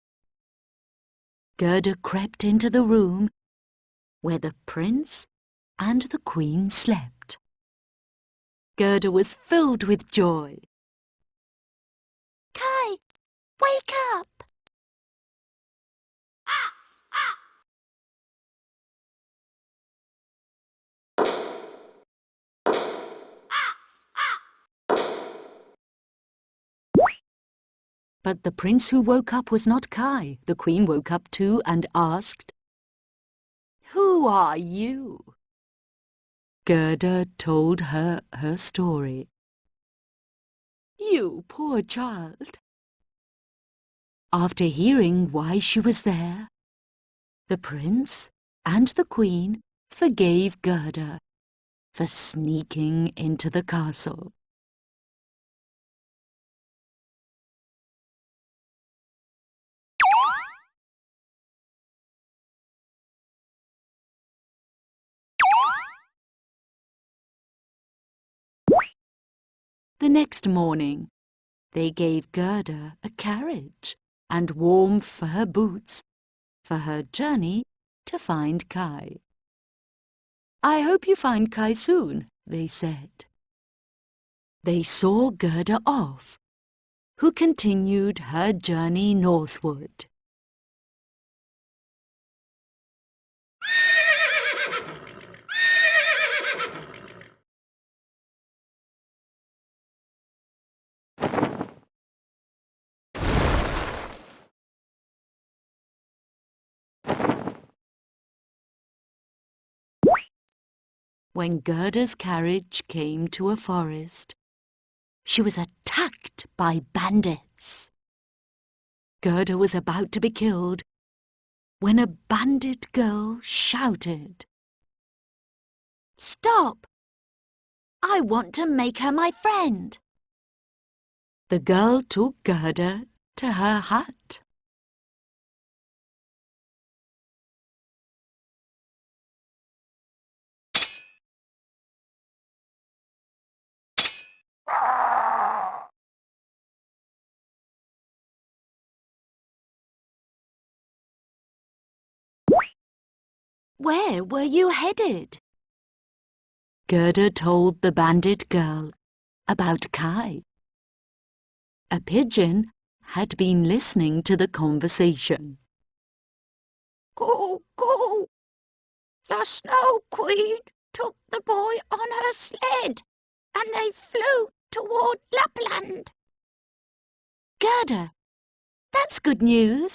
Gerda crept into the room where the prince and the queen slept. Gerda was filled with joy. Kai, wake up! But the prince who woke up was not Kai. The queen woke up too and asked, Who are you? Gerda told her story. You poor child. After hearing why she was there, the prince and the queen forgave Gerda for sneaking into the castle. The next morning, they gave Gerda a carriage and warm fur boots for her journey to find Kai. I hope you find Kai soon, they said. They saw Gerda off, who continued her journey northward. When Gerda's carriage came to a forest, she was attacked by bandits. Gerda was about to be killed when a bandit girl shouted, Stop! I want to make her my friend. The girl took Gerda to her hut. Where were you headed? Gerda told the bandit girl about Kai. A pigeon had been listening to the conversation. Go, go! The Snow Queen took the boy on her sled, and they flew toward Lapland. Gerda, that's good news.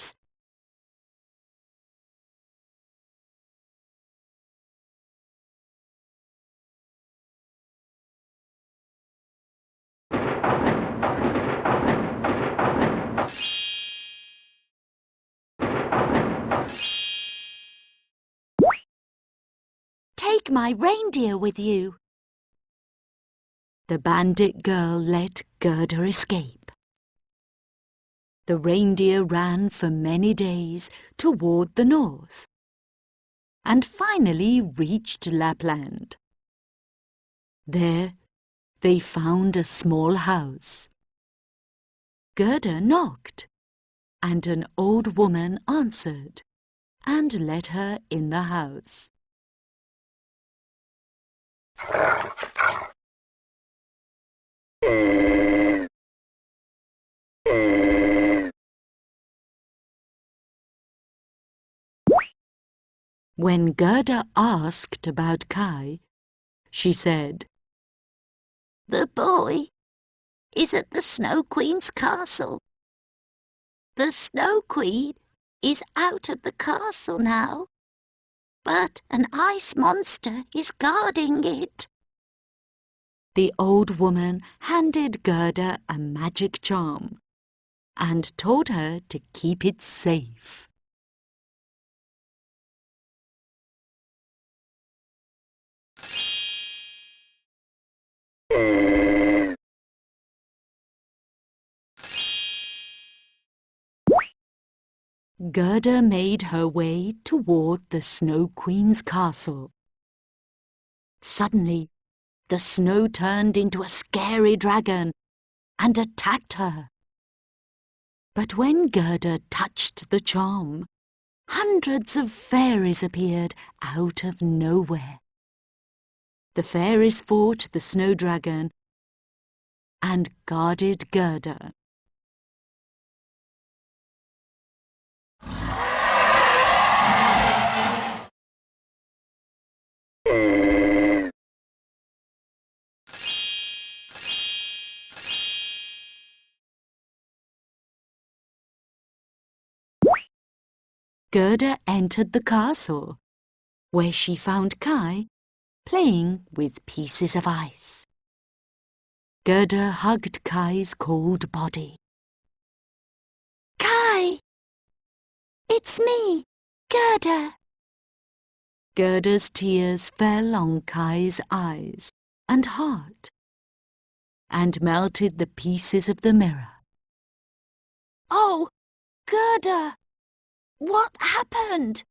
Take my reindeer with you. The bandit girl let Gerda escape. The reindeer ran for many days toward the north, and finally reached Lapland. There they found a small house. Gerda knocked, and an old woman answered and let her in the house. When Gerda asked about Kai, she said, The boy is at the Snow Queen's castle. The Snow Queen is out of the castle now, but an ice monster is guarding it. The old woman handed Gerda a magic charm and told her to keep it safe. Gerda made her way toward the Snow Queen's castle. Suddenly, the snow turned into a scary dragon and attacked her. But when Gerda touched the charm, hundreds of fairies appeared out of nowhere. The fairies fought the snow dragon and guarded Gerda. Gerda entered the castle, where she found Kai playing with pieces of ice. Gerda hugged Kai's cold body. Kai! It's me, Gerda. Gerda's tears fell on Kai's eyes and heart, and melted the pieces of the mirror. Oh, Gerda! What happened?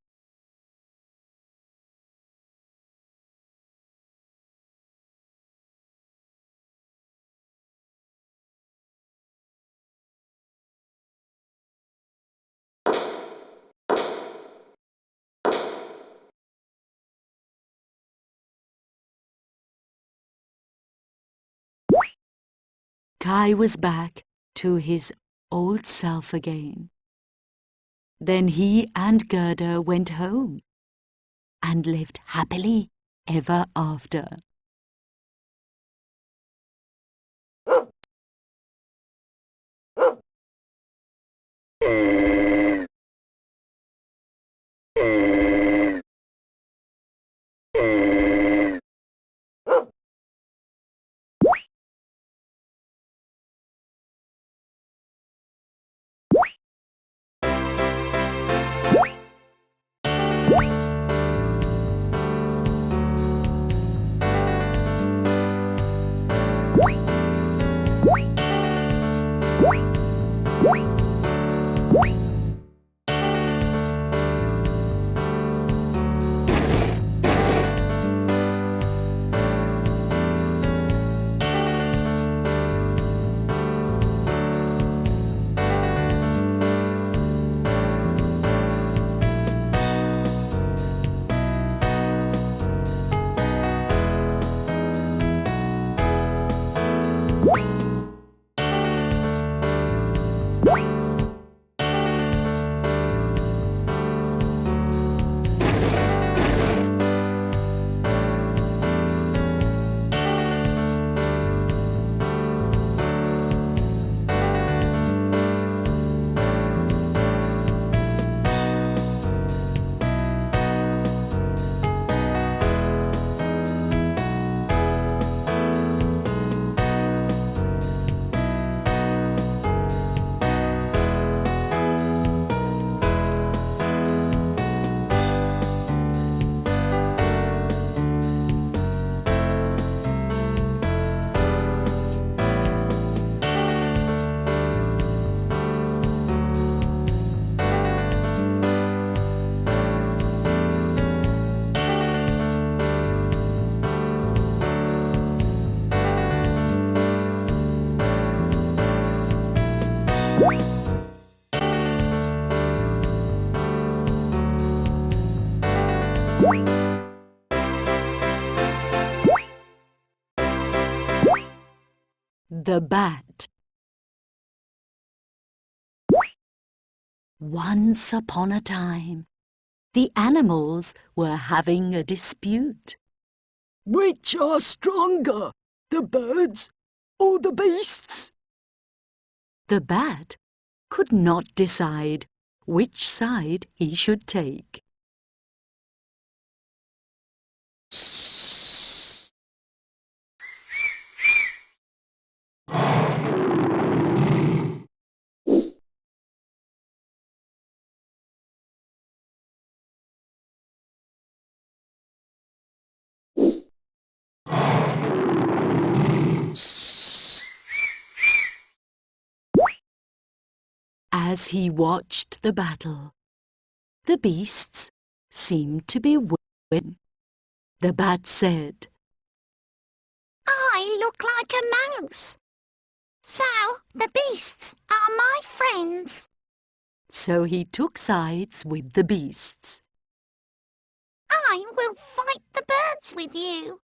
Kai was back to his old self again. Then he and Gerda went home and lived happily ever after. the Bat. Once upon a time, the animals were having a dispute. Which are stronger, the birds or the beasts? The Bat could not decide which side he should take. As he watched the battle, the beasts seemed to be winning. The Bat said, I look like a mouse. So the beasts are my friends. so he took sides with the beasts. I will fight the birds with you.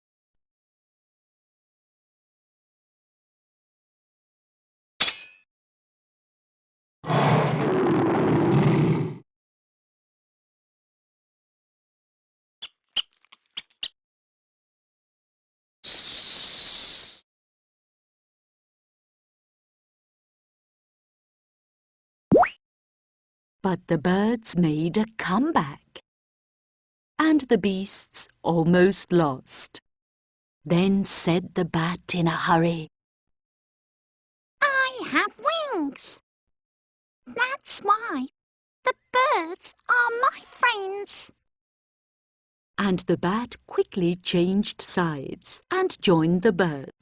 But the birds made a comeback, and the beasts almost lost. Then said the Bat in a hurry, I have wings. That's why the birds are my friends. and the Bat quickly changed sides and joined the birds.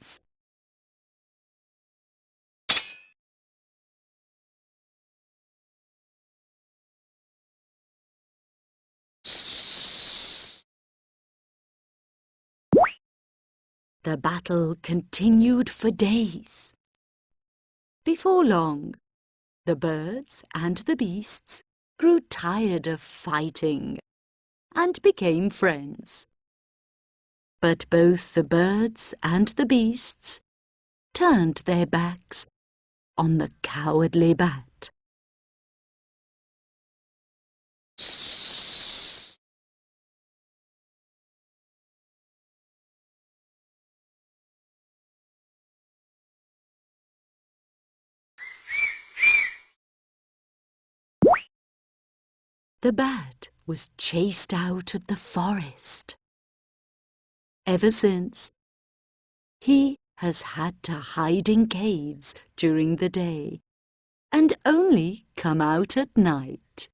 The battle continued for days. Before long, the birds and the beasts grew tired of fighting and became friends. But both the birds and the beasts turned their backs on the cowardly Bat. The Bat was chased out of the forest. Ever since, he has had to hide in caves during the day and only come out at night.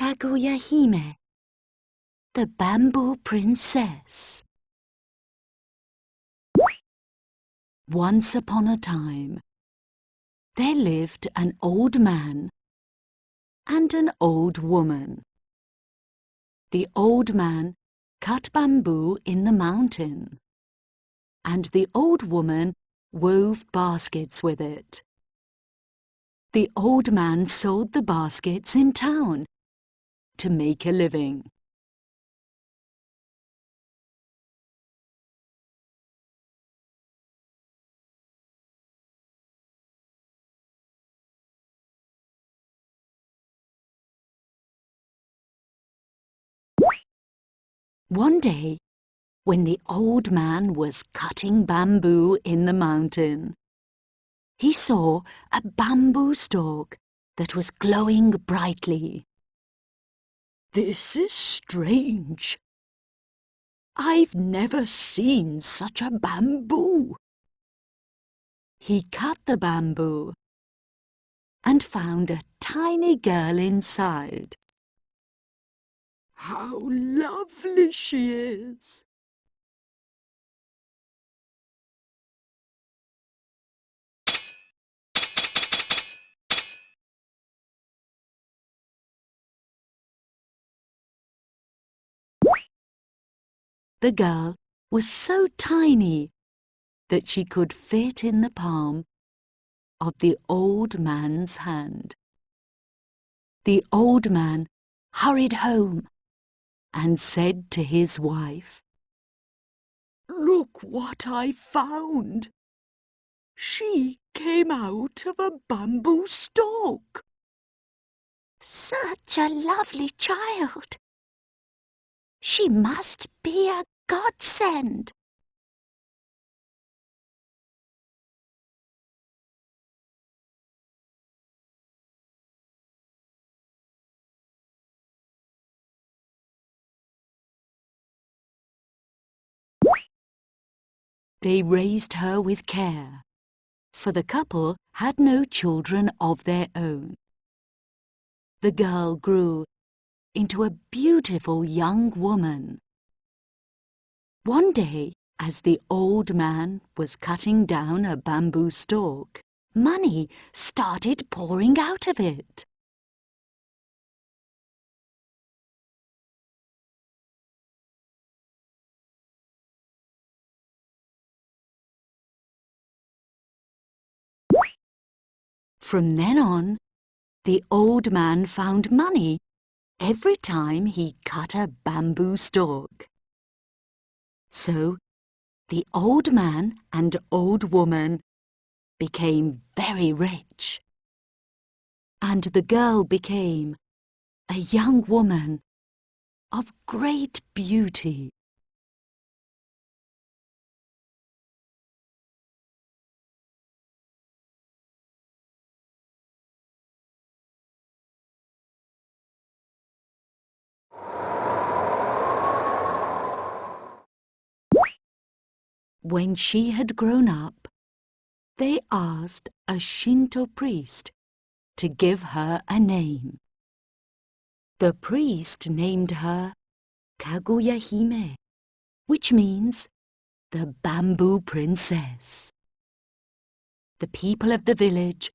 Kaguyahime, the Bamboo Princess. Once upon a time, there lived an old man and an old woman. The old man cut bamboo in the mountain, and the old woman wove baskets with it. The old man sold the baskets in town to make a living. One day, when the old man was cutting bamboo in the mountain, he saw a bamboo stalk that was glowing brightly. "This is strange. I've never seen such a bamboo." He cut the bamboo and found a tiny girl inside. "How lovely she is!" The girl was so tiny that she could fit in the palm of the old man's hand. The old man hurried home and said to his wife, "Look what I found! She came out of a bamboo stalk." Such a lovely child. She must be a godsend. They raised her with care, for the couple had no children of their own. The girl grew into a beautiful young woman. One day, as the old man was cutting down a bamboo stalk, money started pouring out of it. From then on, the old man found money every time he cut a bamboo stalk. So the old man and old woman became very rich, and the girl became a young woman of great beauty. When she had grown up, they asked a Shinto priest to give her a name. The priest named her Kaguyahime, which means the Bamboo Princess. The people of the village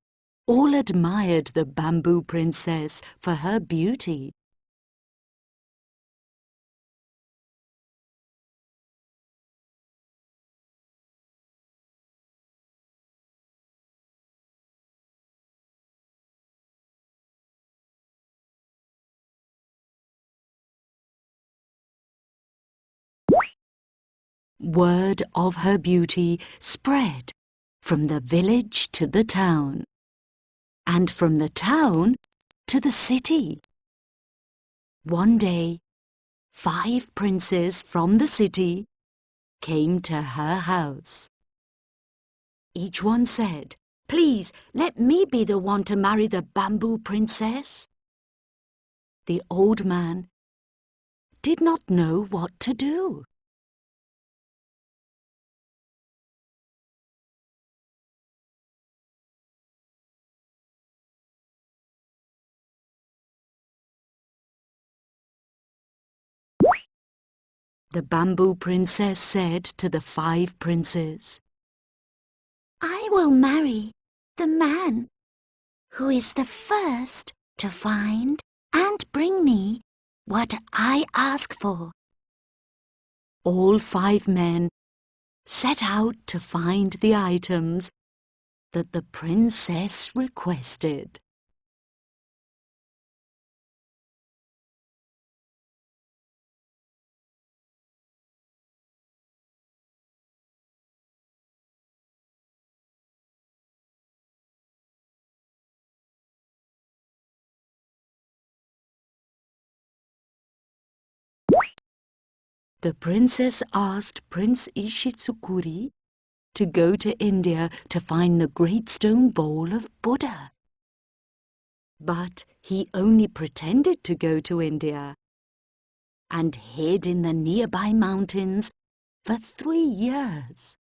all admired the Bamboo Princess for her beauty. Word of her beauty spread from the village to the town, and from the town to the city. One day, 5 princes from the city came to her house. Each one said, "Please, let me be the one to marry the Bamboo Princess." The old man did not know what to do. The Bamboo Princess said to the 5 princes, I will marry the man who is the first to find and bring me what I ask for. All 5 men set out to find the items that the princess requested. The princess asked Prince Ishitsukuri to go to India to find the great stone bowl of Buddha. But he only pretended to go to India and hid in the nearby mountains for 3 years.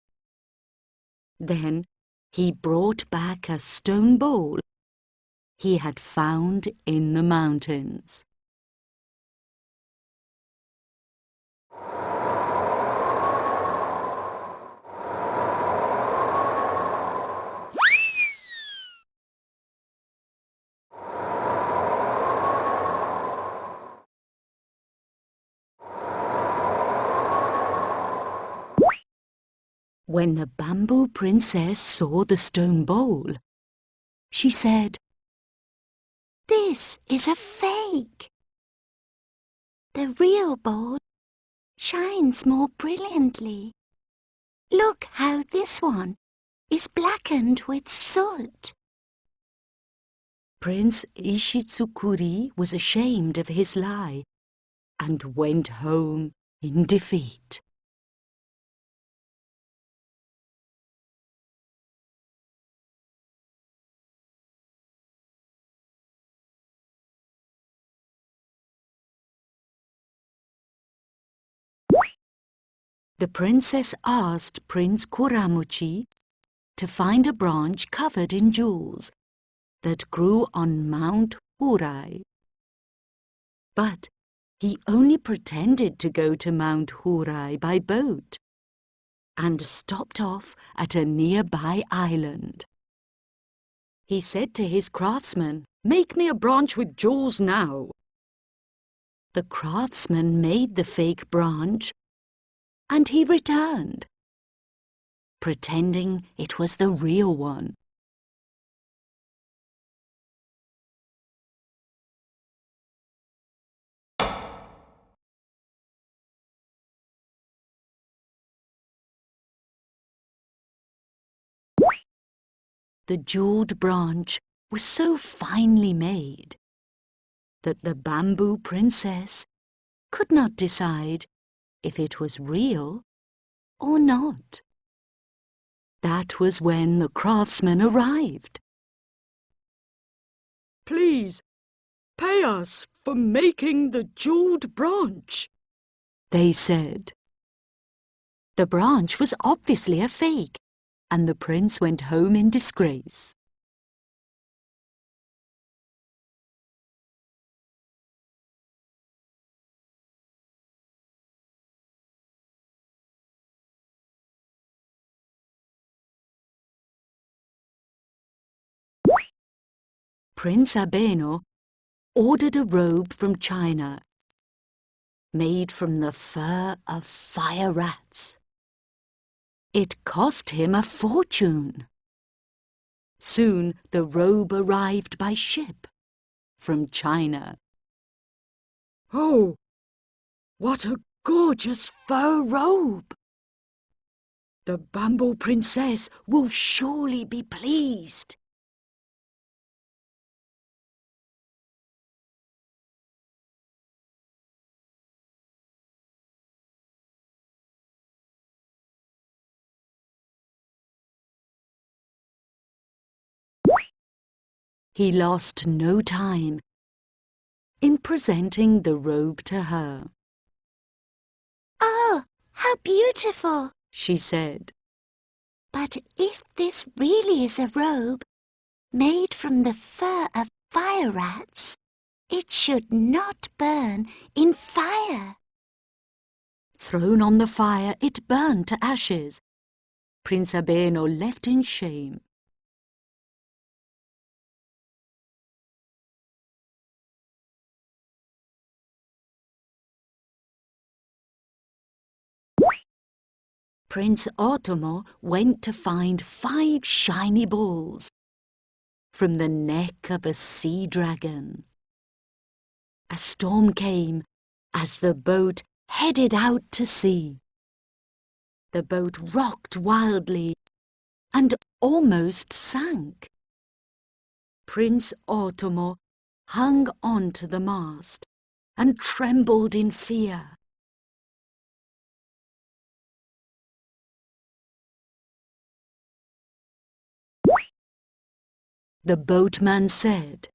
Then he brought back a stone bowl he had found in the mountains. When the Bamboo Princess saw the stone bowl, she said, This is a fake. The real bowl shines more brilliantly. Look how this one is blackened with soot. Prince Ishitsukuri was ashamed of his lie and went home in defeat. The princess asked Prince Kuramuchi to find a branch covered in jewels that grew on Mount Hurai. But he only pretended to go to Mount Hurai by boat and stopped off at a nearby island. He said to his craftsman, "Make me a branch with jewels now." The craftsman made the fake branch and he returned, pretending it was the real one. The jeweled branch was so finely made that the Bamboo Princess could not decide if it was real or not. That was when the craftsmen arrived. Please, pay us for making the jeweled branch, they said. The branch was obviously a fake, and the prince went home in disgrace. Prince Abeno ordered a robe from China, made from the fur of fire rats. It cost him a fortune. Soon the robe arrived by ship from China. Oh, what a gorgeous fur robe! The Bamboo Princess will surely be pleased. He lost no time in presenting the robe to her. Oh, how beautiful, She said. But if this really is a robe made from the fur of fire rats, it should not burn in fire. Thrown on the fire, it burned to ashes. Prince Abeno left in shame. Prince Otomo went to find 5 shiny balls from the neck of a sea dragon. A storm came as the boat headed out to sea. The boat rocked wildly and almost sank. Prince Otomo hung on to the mast and trembled in fear. The boatman said,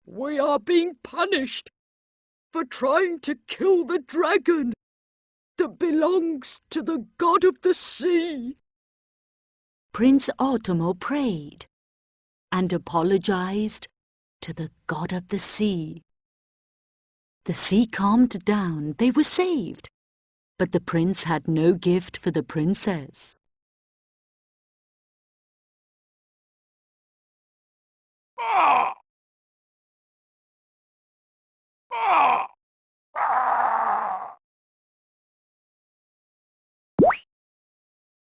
"We are being punished for trying to kill the dragon that belongs to the god of the sea." Prince Otomo prayed and apologized to the god of the sea. The sea calmed down, they were saved, but the prince had no gift for the princess.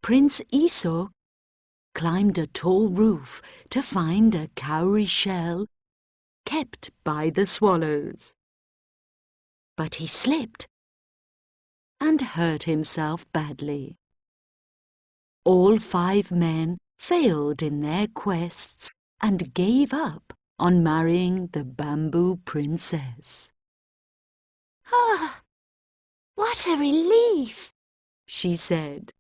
Prince Esau climbed a tall roof to find a cowrie shell kept by the swallows. But he slipped and hurt himself badly. All 5 men failed in their quests and gave up on marrying the bamboo princess. Ah, what a relief, she said.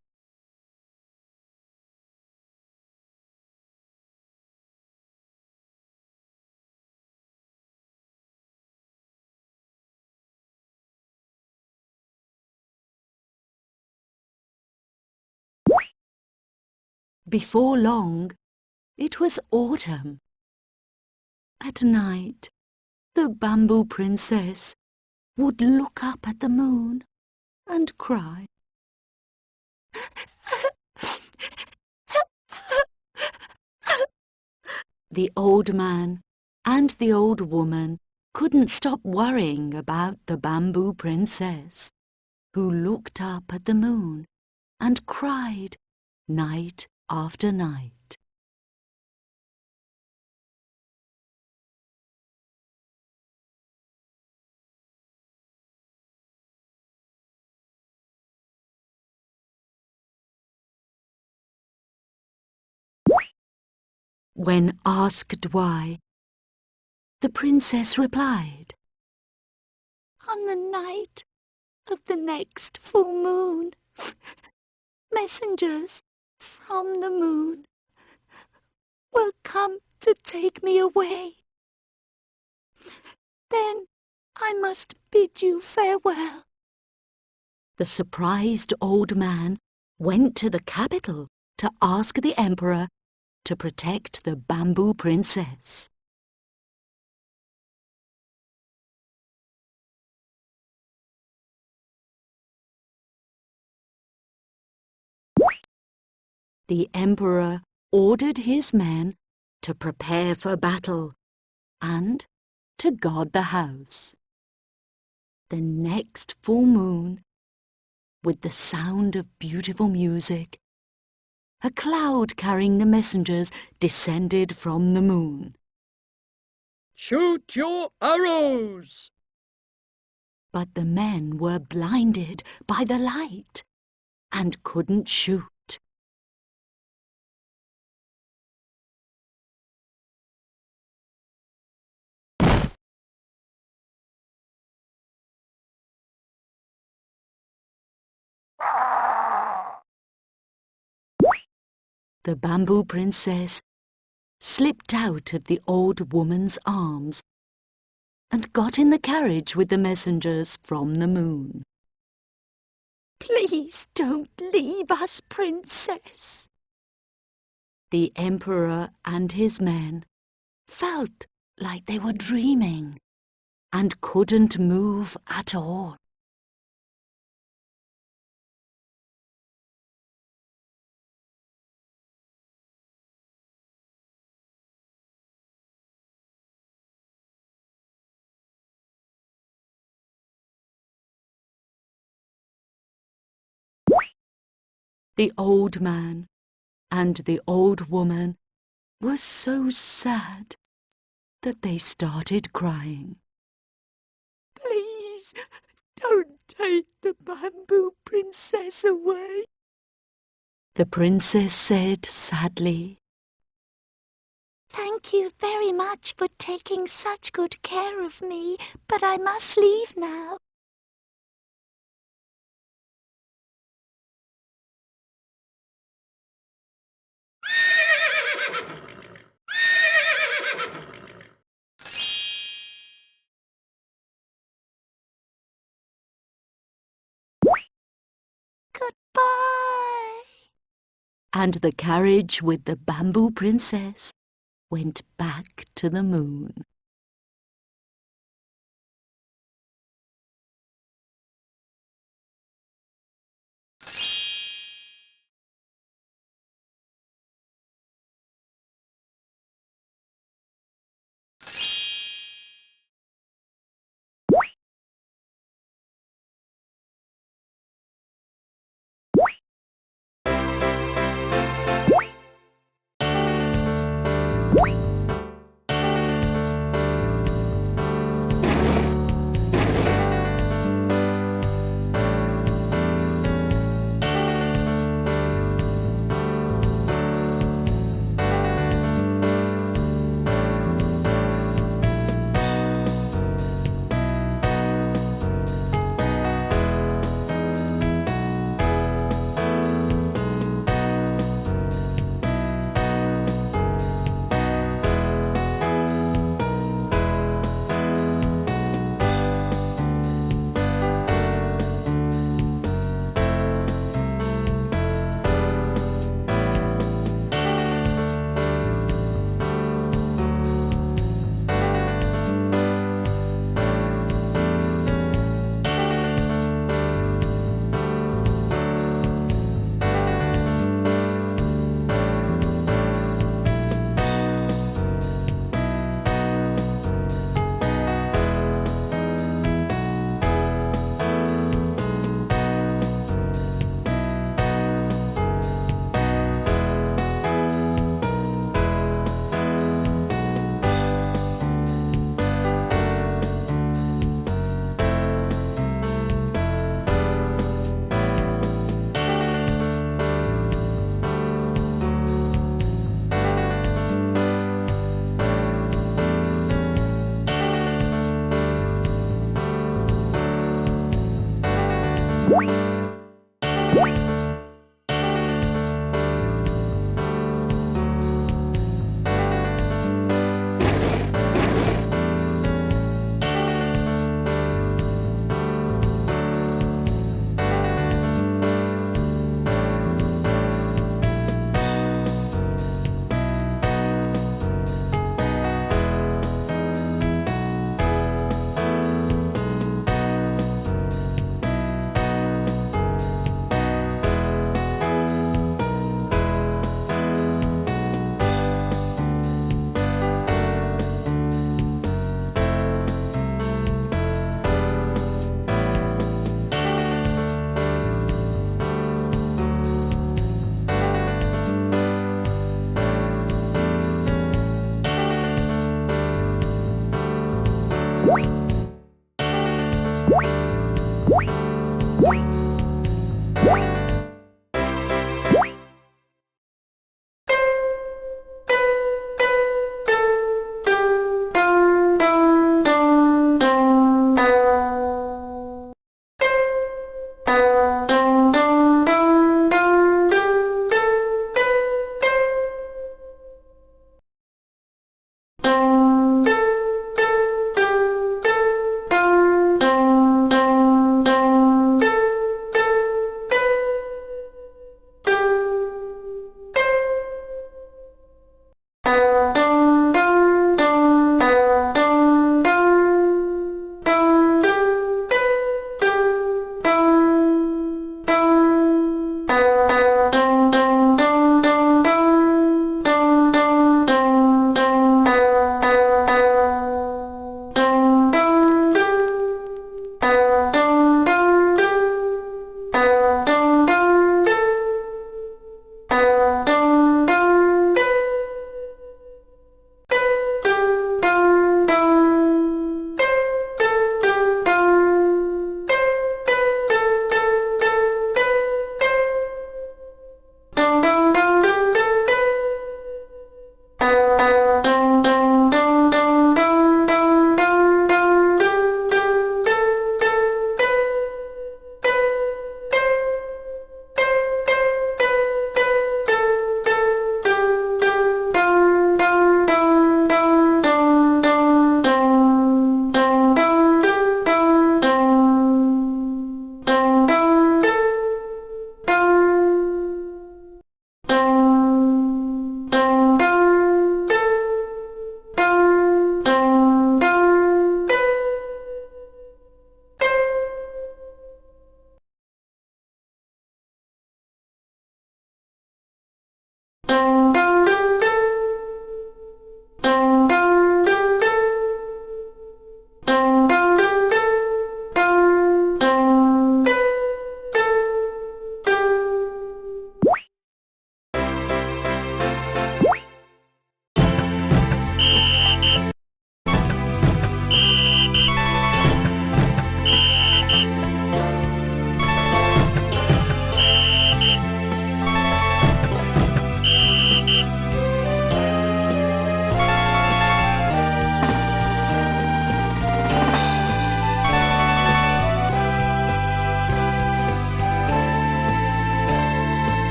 Before long, it was autumn. At night, the bamboo princess would look up at the moon and cry. The old man and the old woman couldn't stop worrying about the bamboo princess, who looked up at the moon and cried night after night. When asked why, the princess replied, "On the night of the next full moon, messengers from the moon will come to take me away. Then I must bid you farewell." The surprised old man went to the capital to ask the emperor to protect the bamboo princess. The emperor ordered his men to prepare for battle and to guard the house. The next full moon, with the sound of beautiful music, a cloud carrying the messengers descended from the moon. "Shoot your arrows!" But the men were blinded by the light and couldn't shoot. The bamboo princess slipped out of the old woman's arms and got in the carriage with the messengers from the moon. "Please don't leave us, princess." The emperor and his men felt like they were dreaming and couldn't move at all. The old man and the old woman were so sad that they started crying. Please, don't take the bamboo princess away. The princess said sadly, Thank you very much for taking such good care of me, but I must leave now. Goodbye. and the carriage with the bamboo princess went back to the moon.